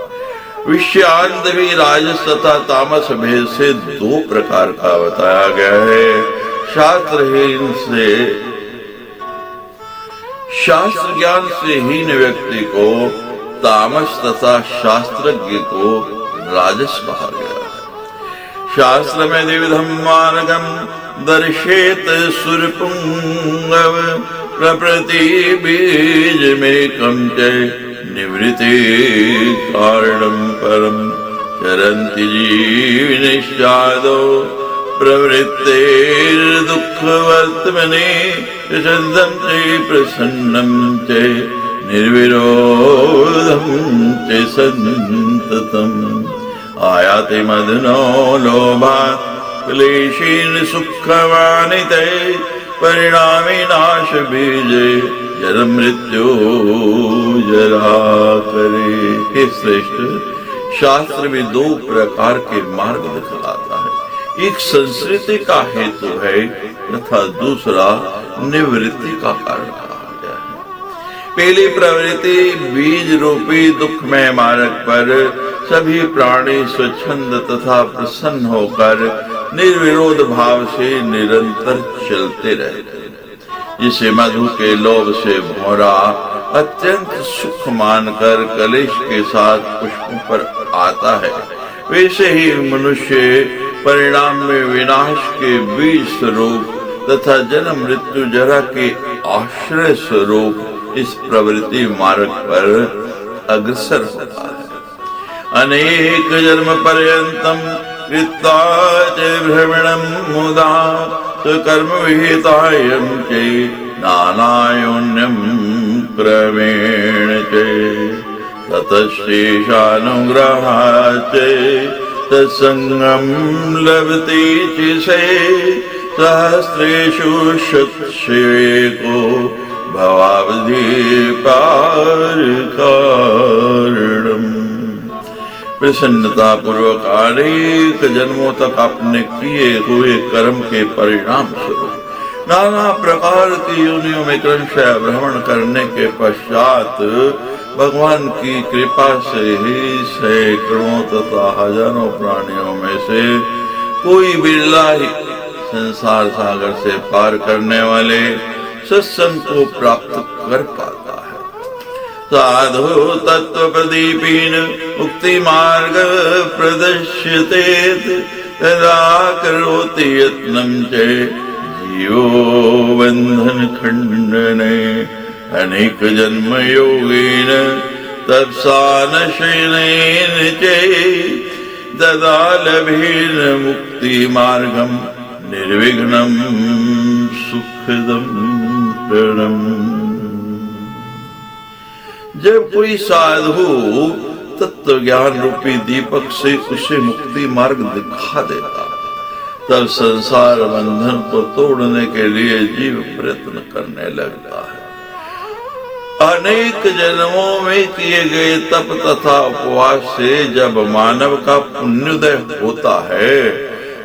विषयांध भी राजस तथा तामस भेद से दो प्रकार का बताया गया है। शास्त्रहीन से, शास्त्र ज्ञान से हीन व्यक्ति को तामस तथा शास्त्रज्ञ को राजस कहा गया है। शास्त्र में द्विविधम मार्गम दर्शेत सुरपुंगव, प्रकृति बीज में कम च निवृत्ति कारणम परम, चरन्ति जीवनिश्चादो प्रवृत्तेर दुख वर्तमने, प्रसन्नं च प्रसन्नं च निर्विरोधं च सन्ततम्, आयाति मदनो लोभात् क्लेशेन सुखवानिते, परिणामे नाश बीजे जन्म मृत्यु जरा करे। हे श्रेष्ठ, शास्त्र में दो प्रकार के मार्ग दिखलाता है। एक संस्कृति का हेतु है तथा दूसरा निवृत्ति का कारण कहा गया है। पहली प्रवृत्ति बीज रूपी दुखमय मार्ग पर सभी प्राणी स्वच्छंद तथा प्रसन्न होकर निर्विरोध भाव से निरंतर चलते रहते हैं, जिसे मधु के लोभ से भौरा अत्यंत सुख मानकर कलेश के साथ पुष्पों पर आता है, वैसे ही मनुष्य परिणाम में विनाश के बीज स्वरूप तथा जन्म मृत्यु जरा के आश्रय स्वरूप इस प्रवृत्ति मार्ग पर अग्रसर होता है। अनेक जन्म पर्यंतम कृत्वा च भ्रमणं मुदा, स्वकर्म विहितायं च नानायोन्यं क्रमेण च, ततश्शेषानुग्रहात् तत्संगं लभते चिसे, सहस्रेषु शतशेको भवावधि पार कारणम्। प्रसन्नता पूर्वक अनेक जन्मों तक अपने किए हुए कर्म के परिणाम स्वरूप नाना प्रकार की योनियों में क्रमशः भ्रमण करने के पश्चात भगवान की कृपा से ही सैकड़ों तथा हजारों प्राणियों में से कोई बिरला ही संसार सागर से पार करने वाले सत्संग को प्राप्त कर पाता है। साधु तत्व प्रदीपीन मुक्ति मार्ग प्रदर्श्यते तदा करोति यत्नं च जीवो बंधन खंडने अनेक जन्म योगेन तपसा नशेनेन च तदा लभेन मुक्ति मार्गम निर्विघ्नं सुखदं प्रणम। जब कोई साधु तत्व ज्ञान रूपी दीपक से उसे मुक्ति मार्ग दिखा देता, तब संसार बंधन को तोड़ने के लिए जीव प्रयत्न करने लगता है। अनेक जन्मों में किए गए तप तथा उपवास से जब मानव का पुण्योदय होता है,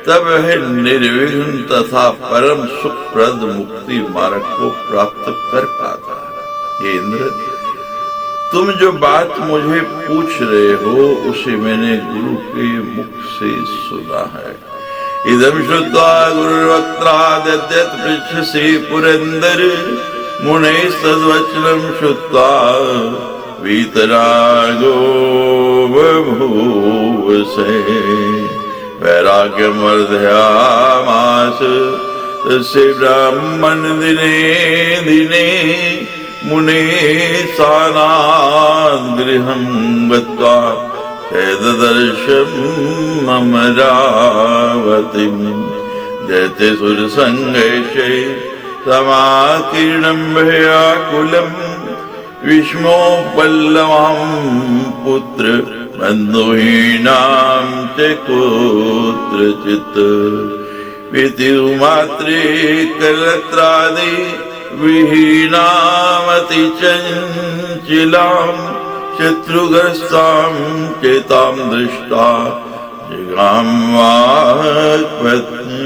तब वह निर्विघ्न तथा परम सुखप्रद मुक्ति मार्ग को प्राप्त कर पाता है। हे इंद्र, तुम जो बात मुझे पूछ रहे हो उसे मैंने गुरु के मुख से सुना है। इदं श्रुत्वा गुरुवक्त्राद्यत् पृच्छसि पुरंदर मुनेस्तद्वचनं श्रुत्वा वीतरागो बभूवसे वैराग्यम वर्धयामास तस्य ब्राह्मण दिने दिने मुने सानाद गृहं गत्वा ददर्शम् अमरावतीं जयते सुरसंगेशे समाकीर्णं व्याकुलं विष्णोपल्लवां पुत्र बन्धुहीनां च कुत्रचित् पितुमात्रे कलत्रादि विहीनामति चञ्चलां शत्रुग्रस्तां चेतां दृष्ट्वा जिगां वाक्पत्नीं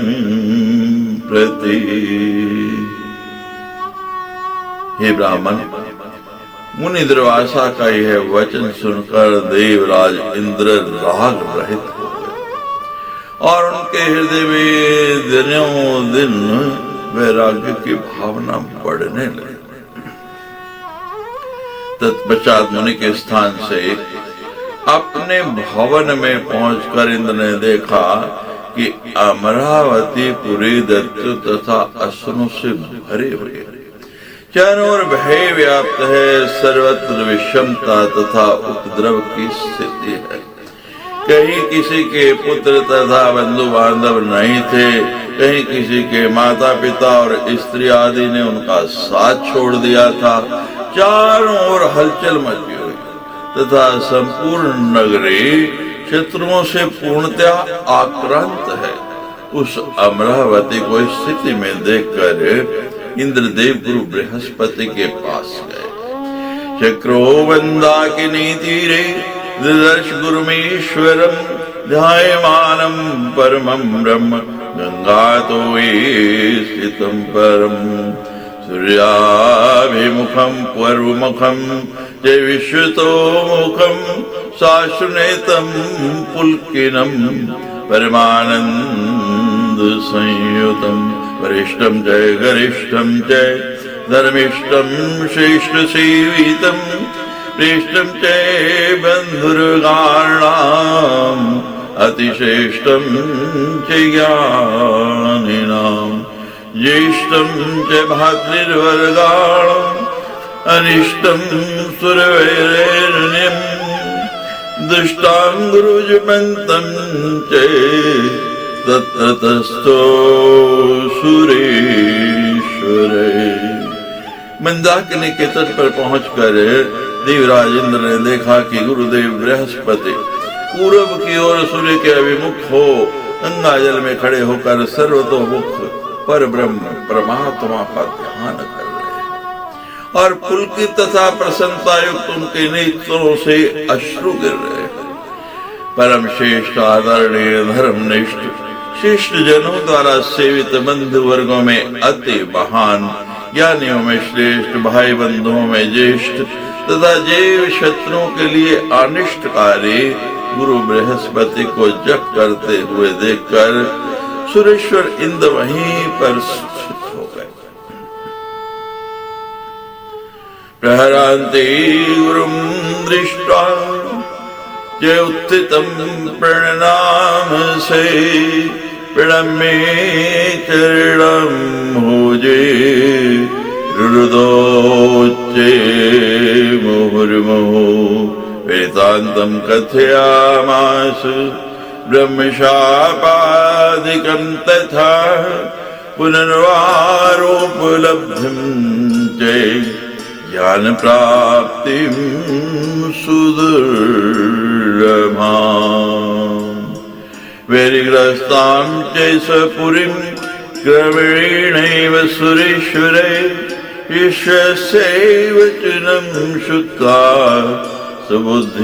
प्रति। हे ब्राह्मण, मुनि दुर्वासा का यह वचन सुनकर देवराज इंद्र राग रहित हो गए और उनके हृदय में दिनों दिन वैराग्य की भावना बढ़ने लगी। तत्पश्चात मुनि के स्थान से अपने भवन में पहुंचकर इंद्र ने देखा कि अमरावती पूरी दैत्यों तथा असुरों से भरे हुए, चारों ओर भय व्याप्त है, सर्वत्र विषमता तथा उपद्रव की स्थिति है। कहीं किसी के पुत्र तथा बंधु बांधव नहीं थे, कहीं किसी के माता पिता और स्त्री आदि ने उनका साथ छोड़ दिया था। चारों ओर हलचल मची हुई तथा संपूर्ण नगरी शत्रुओं से पूर्णतः आक्रांत है। उस अमरावती को स्थिति में देखकर इंद्रदेव गुरु बृहस्पति के पास गए। चक्रो वंदाकिनी तीरे ददर्श गुरुमीश्वरम ध्यायमानं परमं ब्रह्म गंगातो स्थितं परम सूर्याभिमुखं पूर्वमुखं च विश्वतोमुखं साश्रुनेतं पुलकिनं परमानंद संयुतं वरिष्ठं च गरिष्ठं च धर्मिष्ठं श्रेष्ठ सेवितं प्रेष्ठं च बन्धुर्गाणाम् अतिश्रेष्ठं च ज्ञानिनां ज्येष्ठं च भातृवर्गाणाम् अनिष्टं सुरवैरेण्यं दुष्टां गुरुजपन्तं च तत्रतस्थो सुरेश्वरे। मंदाकिनी के तट पर पहुंचकर देवराज इंद्र ने देखा कि गुरुदेव बृहस्पति पूर्व की ओर सूर्य के अभिमुख हो गंगा जल में खड़े होकर सर्वतोमुख पर ब्रह्म परमात्मा का ध्यान कर रहे हैं और पुलकित तथा प्रसन्नता युक्त उनके नेत्रों से अश्रु गिर रहे हैं। परम श्रेष्ठ आदरणीय धर्मनिष्ठ शिष्ट जनों द्वारा सेवित बंधु वर्गों में अति महान, ज्ञानियों में श्रेष्ठ, भाई बंधुओं में ज्येष्ठ, तथा जीव शत्रुओं के लिए अनिष्टकारी गुरु बृहस्पति को जप करते हुए देखकर सुरेश्वर इंद्र वहीं पर स्थित हो गए। प्रहरान्ते गुरुं दृष्ट्वा च उत्थितं प्रणनाम से प्रणम्य चरणं भुजे रुरुदोच्चे मुहुर्मुहुः वेदान्तं कथयामास ब्रह्मशापादिकं तथा पुनर्वारोपलब्धिं च ज्ञान प्राप्तिं सुदुर्लभाम् वैरिग्रस्तां च स्वपुरीं क्रमेणैव सुरेश्वरे ईश्वरस्यैव वचनं श्रुत्वा सुबुद्धिवर्धतां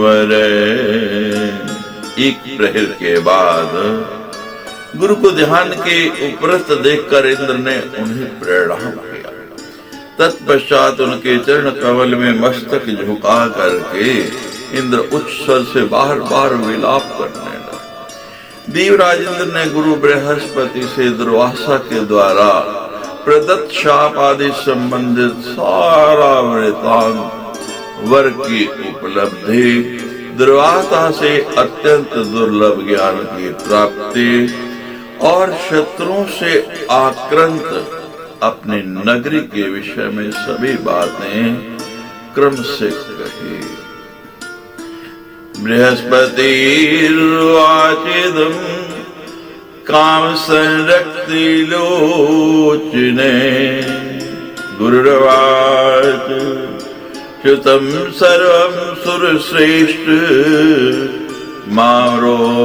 वरे। एक प्रहर के बाद गुरु को ध्यान के उपरत देखकर इंद्र ने उन्हें प्रणाम किया। तत्पश्चात उनके चरण कमल में मस्तक झुका करके इंद्र उच्च स्वर से बार बार विलाप करने लगा। देवराज इंद्र ने गुरु बृहस्पति से दुर्वासा के द्वारा प्रदत्त शाप आदि संबंधित सारा वृतांत, वर की उपलब्धि, दुर्वासा से अत्यंत दुर्लभ ज्ञान की प्राप्ति और शत्रुओं से आक्रांत अपनी नगरी के विषय में सभी बातें क्रम से कही। बृहस्पतिर्वाचेदं काम संरक्ति लोचने गुरुर्वाच श्रुतं सर्वं सुरश्रेष्ठ मारोदरिर्वचनं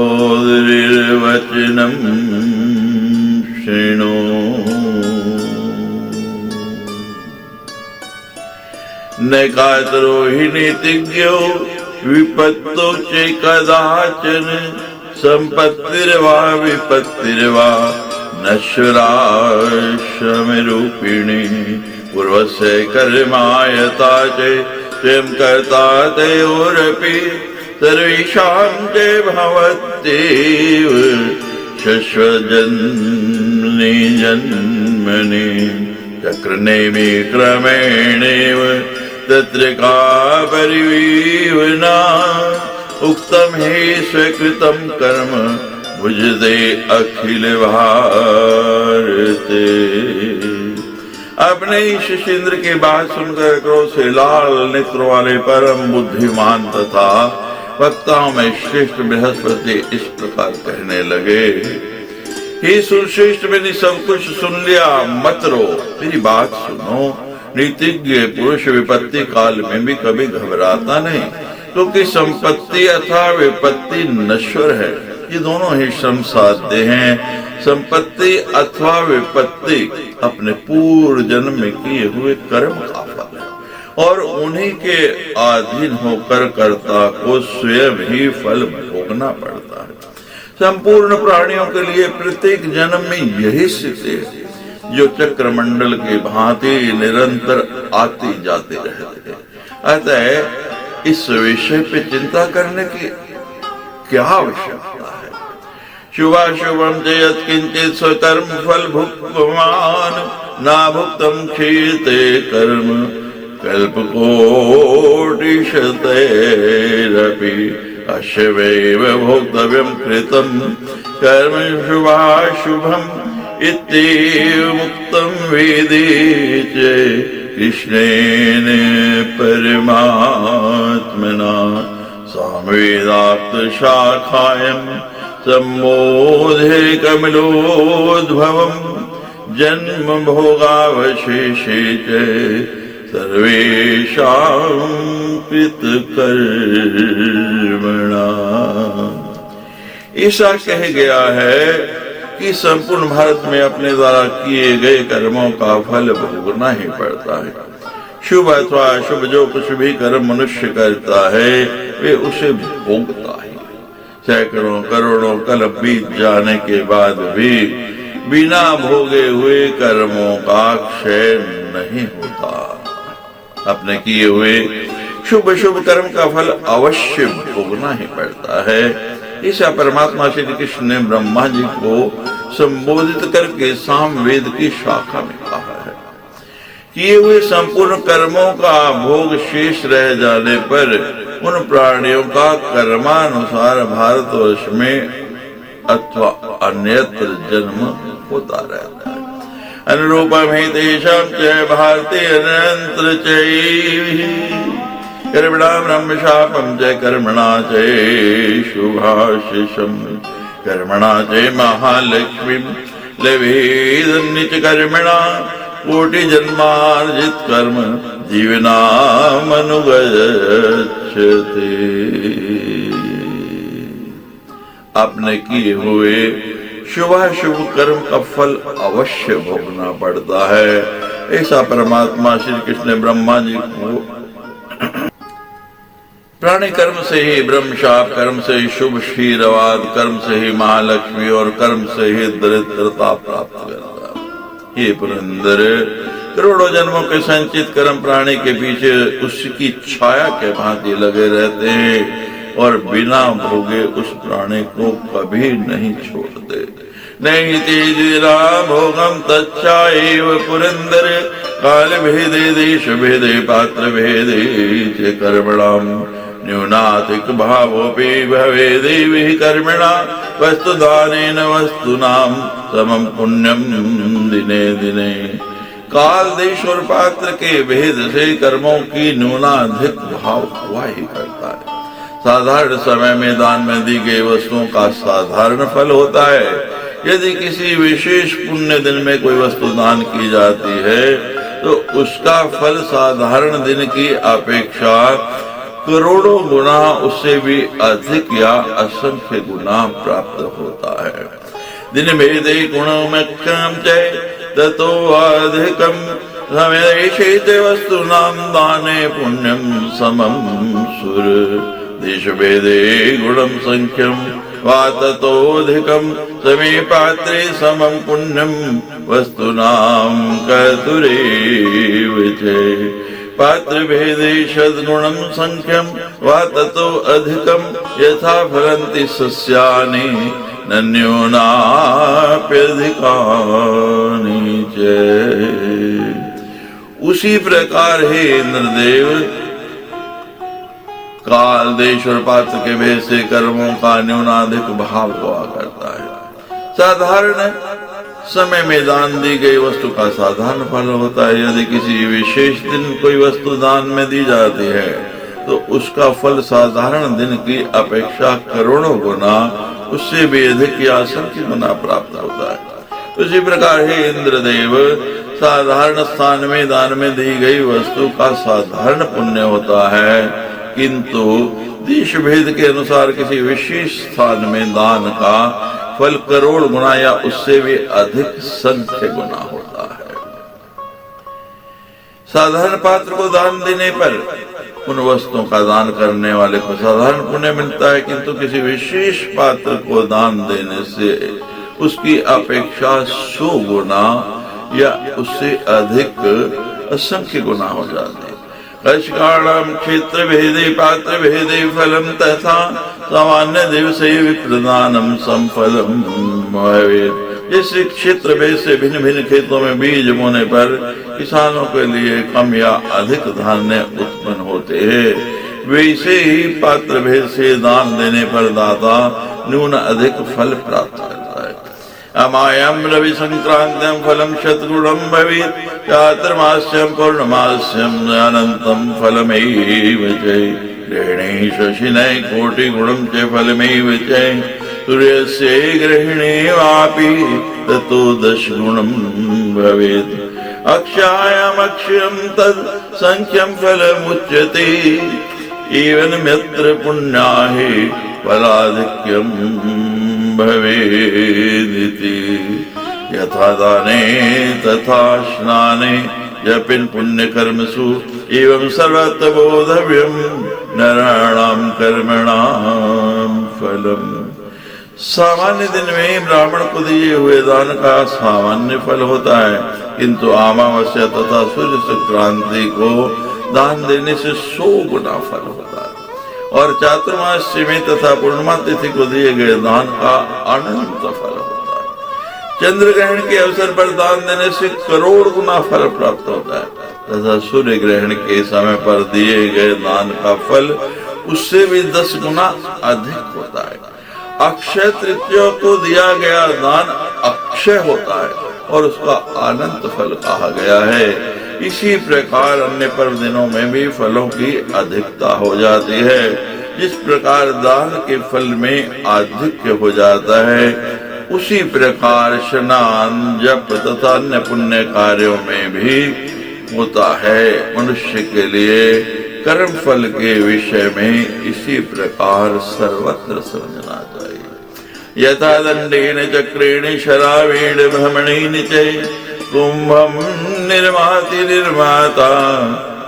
शृणु। न कातरो हि नीतिज्ञो विपत्तो च कदाचन संपत्तिर्वा विपत्तिर्वा नश्वराशमरूपिणी पूर्वस्य कर्मायता च स्वयं कर्ता तयोरपि सर्वेषां च भवत्येव शश्वजन्मनि जन्मनि चक्रनेमि क्रमेणेव तत्र का परिवीवना उक्तम हे स्वीकृतं कर्म भुजते अखिल भारते। अपने शिष्येंद्र की बात सुनकर क्रोध से लाल नेत्रों वाले परम बुद्धिमान तथा वक्ताओं में श्रेष्ठ बृहस्पति इस प्रकार कहने लगे, हे सुश्रेष्ठ, मैंने सब कुछ सुन लिया, मत रो, मेरी बात सुनो। नीतिज्ञ पुरुष विपत्ति काल में भी कभी घबराता नहीं, क्योंकि संपत्ति अथवा विपत्ति नश्वर है, ये दोनों ही श्रम साध्य हैं। संपत्ति अथवा विपत्ति अपने पूर्व जन्म में किए हुए कर्म का फल है और उन्हीं के अधीन होकर कर्ता को स्वयं ही फल भोगना पड़ता है। संपूर्ण प्राणियों के लिए प्रत्येक जन्म में यही स्थिति है, जो चक्रमंडल की भांति निरंतर आती जाती रहती है। अतः इस विषय पे चिंता करने की क्या आवश्यकता है। शुभाशुभम जयत किंचित स्वकर्म फल भुक्तमान ना भुक्तम क्षीयते कर्म कल्पकोटिशतैरपि अश्वैव भोक्तव्यं कृतं कर्म शुभाशुभम् इत्येव मुक्तं वेदे च कृष्णेन परमात्मना सामवेदात्तशाखायं सम्बोधे कमलोद्भवं जन्म भोगावशेषे च सर्वेषां कृतकर्मणा। ऐसा कह गया है कि संपूर्ण भारत में अपने द्वारा किए गए कर्मों का फल भोगना ही पड़ता है। शुभ अथवा अशुभ जो कुछ भी कर्म मनुष्य करता है वे उसे भोगता है। सैकड़ों करोड़ों कल्प बीत जाने के बाद भी बिना भोगे हुए कर्मों का क्षय नहीं होता। अपने किए हुए शुभ शुभ कर्म का फल अवश्य भोगना ही पड़ता है। ऐसा परमात्मा श्री कृष्ण ने ब्रह्मा जी को संबोधित करके सामवेद की शाखा में कहा है। किए हुए संपूर्ण कर्मों का भोग शेष रह जाने पर उन प्राणियों का कर्मानुसार भारतवर्ष में अथवा अन्यत्र जन्म होता रहता है। अनुरूपम ही तेषां च भारतीय अनंत्र कर्मणा ब्रह्म शापम च कर्मणा च शुभाशिषम कर्मणा च महालक्ष्मी लवेदन्निच कर्मणा कोटि जन्मार्जित कर्म जीवनाम अनुगच्छते। अपने किए हुए शुभाशुभ कर्म का फल अवश्य भोगना पड़ता है। ऐसा परमात्मा श्री कृष्ण ने ब्रह्मा जी को प्राणी कर्म से ही ब्रह्म शाप, कर्म से ही शुभ क्षीरवाद, कर्म से ही महालक्ष्मी और कर्म से ही दरिद्रता प्राप्त करता है। ये पुरंदर करोड़ों जन्मों के संचित कर्म प्राणी के पीछे उसकी छाया के भांति लगे रहते हैं और बिना भोगे उस प्राणी को कभी नहीं छोड़ते। नहीं तेजरा भोगम तच्चाएव पुरंदर काल भेदे देश भेदे पात्र भेदे च कर्मणाम न्यूनातिक भावोपि भवेदे विहि कर्मणा वस्तुदानेन वस्तुनाम समम पुण्यम दिने दिने। काल देश और पात्र के भेद से कर्मों की न्यूनाधिक भाव हुआ ही करता है। साधारण समय में दान में दी गई वस्तुओं का साधारण फल होता है। यदि किसी विशेष पुण्य दिन में कोई वस्तु दान की जाती है तो उसका फल साधारण दिन की अपेक्षा करोड़ों गुना उससे भी अधिक या असंख्य गुना प्राप्त होता है। दिन भेदे गुणमक्षम चै ततो अधिकम समेशेते वस्तुनां दाने पुण्यम समम सुर। देश भेदे गुणम संख्यम वा ततोऽधिकं समे पात्रे समं पुण्यम वस्तुनां कतुरेव च। पात्र भेदे सद्गुणं संख्यम वा ततो अधिकम यथा फलन्ति सस्यानि नन्योनाप्यधिकानि च। उसी प्रकार हे इंद्रदेव काल देश और पात्र के भेद से कर्मों का न्यूनाधिक भाव हुआ करता है। साधारण समय में दान दी गई वस्तु का साधारण फल होता है। यदि किसी विशेष दिन कोई वस्तु दान में दी जाती है तो उसका फल साधारण दिन की अपेक्षा करोड़ों गुना उससे भी अधिक या असंख्य गुना प्राप्त होता है। उसी प्रकार हे इंद्रदेव साधारण स्थान में दान में दी गई वस्तु का साधारण पुण्य होता है, किंतु देश भेद के अनुसार किसी विशेष स्थान में दान का फल करोड़ गुना या उससे भी अधिक संख्य गुना होता है। साधारण पात्र को दान देने पर उन वस्तुओं का दान करने वाले को साधारण पुण्य मिलता है, किंतु किसी विशेष पात्र को दान देने से उसकी अपेक्षा 100 गुना या उससे अधिक असंख्य गुना हो जाती है। कष्काणाम क्षेत्र भेदे पात्र भेदे फलम तथा सामान्य दिवसे विप्रदानम संफलम भवेत्। जैसे क्षेत्र भेद से भिन्न भिन्न खेतों में बीज बोने पर किसानों के लिए कम या अधिक धान्य उत्पन्न होते हैं, वैसे ही पात्र भेद से दान देने पर दाता न्यून अधिक फल प्राप्त करता है। अमायम रवि संक्रांत्यम फलम शतगुणम भवेत् चातुर्मास्यम पौर्णमास्यम अनंतम फलमेव च। ग्रहणे शशिने कोटि गुणम च फलमेव च। सूर्यस्य ग्रहणे वापि ततो 10 गुणम भवेत्। अक्षायाम अक्षयम तद संख्यम फलमुच्यते। एवं पुण्याहे फलाधिक्यम भवेदिति। यथा दाने तथा स्नाने जपिन पुण्य कर्मसु एवं सर्वत्र बोधव्यम नराणाम कर्मणाम फलम। सामान्य दिन में ब्राह्मण को दिए हुए दान का सामान्य फल होता है, किंतु अमावस्या तथा सूर्य संक्रांति को दान देने से 100 गुना फल होता है और चातुर्मास्य में तथा पूर्णिमा तिथि को दिए गए दान का अनंत फल होता है। चंद्र ग्रहण के अवसर पर दान देने से करोड़ गुना फल प्राप्त होता है तथा सूर्य ग्रहण के समय पर दिए गए दान का फल उससे भी 10 गुना अधिक होता है। अक्षय तृतीया को दिया गया दान अक्षय होता है और उसका अनंत फल कहा गया है। इसी प्रकार अन्य पर्व दिनों में भी फलों की अधिकता हो जाती है। जिस प्रकार दान के फल में आधिक्य हो जाता है, उसी प्रकार स्नान जप तथा अन्य पुण्य कार्यों में भी होता है। मनुष्य के लिए कर्म फल के विषय में इसी प्रकार सर्वत्र समझना चाहिए। यथा दंडेन चक्रेण शरावेण भ्रमणेन च कुंभम निर्माति निर्माता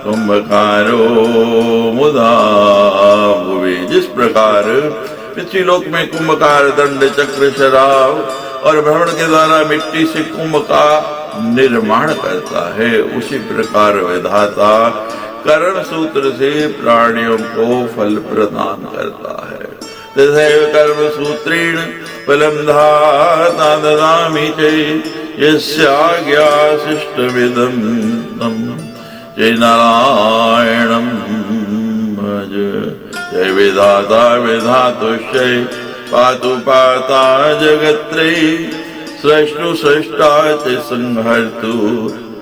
कुंभकारो मुदा भुवि। जिस प्रकार पृथ्वीलोक में कुंभकार दंड चक्र शराव और भ्रमण के द्वारा मिट्टी से कुंभ का निर्माण करता है, उसी प्रकार विधाता कर्म सूत्र से प्राणियों को फल प्रदान करता है। तथैव कर्म सूत्रेण फलम धाता ददामि च यस्याज्ञा शिष्टविदं जय नारायणं भज। जय विधाता विधातुश्चै पातु पाता जगत्त्रयी सृष्टु सृष्टा च संहर्तु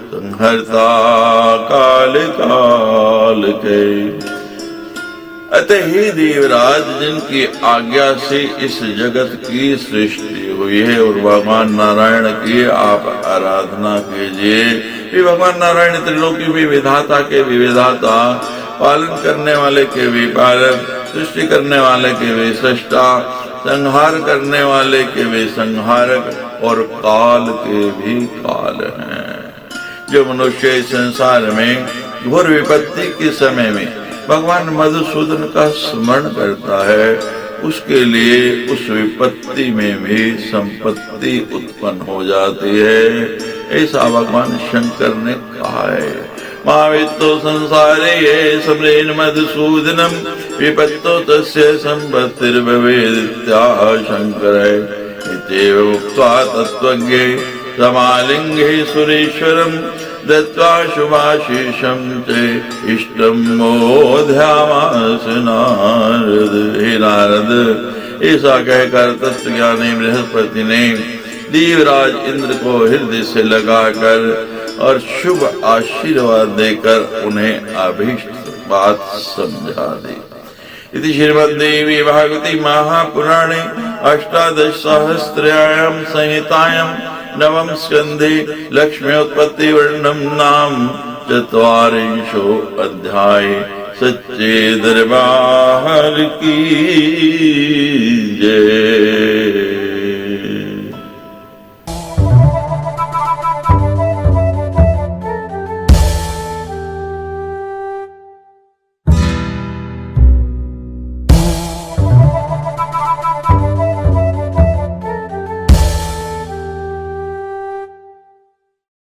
संहर्ता काल काल के। अतः ही देवराज, जिनकी आज्ञा से इस जगत की सृष्टि हुई है और भगवान नारायण की आप आराधना कीजिए। भी भगवान नारायण त्रिलोकी भी विधाता के भी विधाता, पालन करने वाले के भी पालक, सृष्टि करने वाले के भी सृष्टा, संहार करने वाले के भी संहारक और काल के भी काल हैं। जो मनुष्य इस संसार में घोर विपत्ति के समय में भगवान मधुसूदन का स्मरण करता है, उसके लिए उस विपत्ति में भी संपत्ति उत्पन्न हो जाती है। ऐसा भगवान शंकर ने कहा है। मावित्तो संसारे ये समरेन मधुसूदनम विपत्तो तस्य संपत्तिर्भवेदित्याह शंकर है। इत्येव उक्त्वा तत्त्वज्ञे समालिंगे सुरेश्वरम दत्त्वा शुभाशीषं च इष्टं मोध्यामास नारद। हे नारद, ऐसा कहकर तत्वज्ञानी बृहस्पति ने देवराज इंद्र को हृदय से लगाकर और शुभ आशीर्वाद देकर उन्हें अभीष्ट बात समझा दी। इति श्रीमद्देवी भागवती महापुराणे अष्टादशसहस्रायां संहितायां नवम स्कंधे लक्ष्म्योत्पत्ति वर्णनम नाम 44 अध्याय। सच्चे दरबार की जय।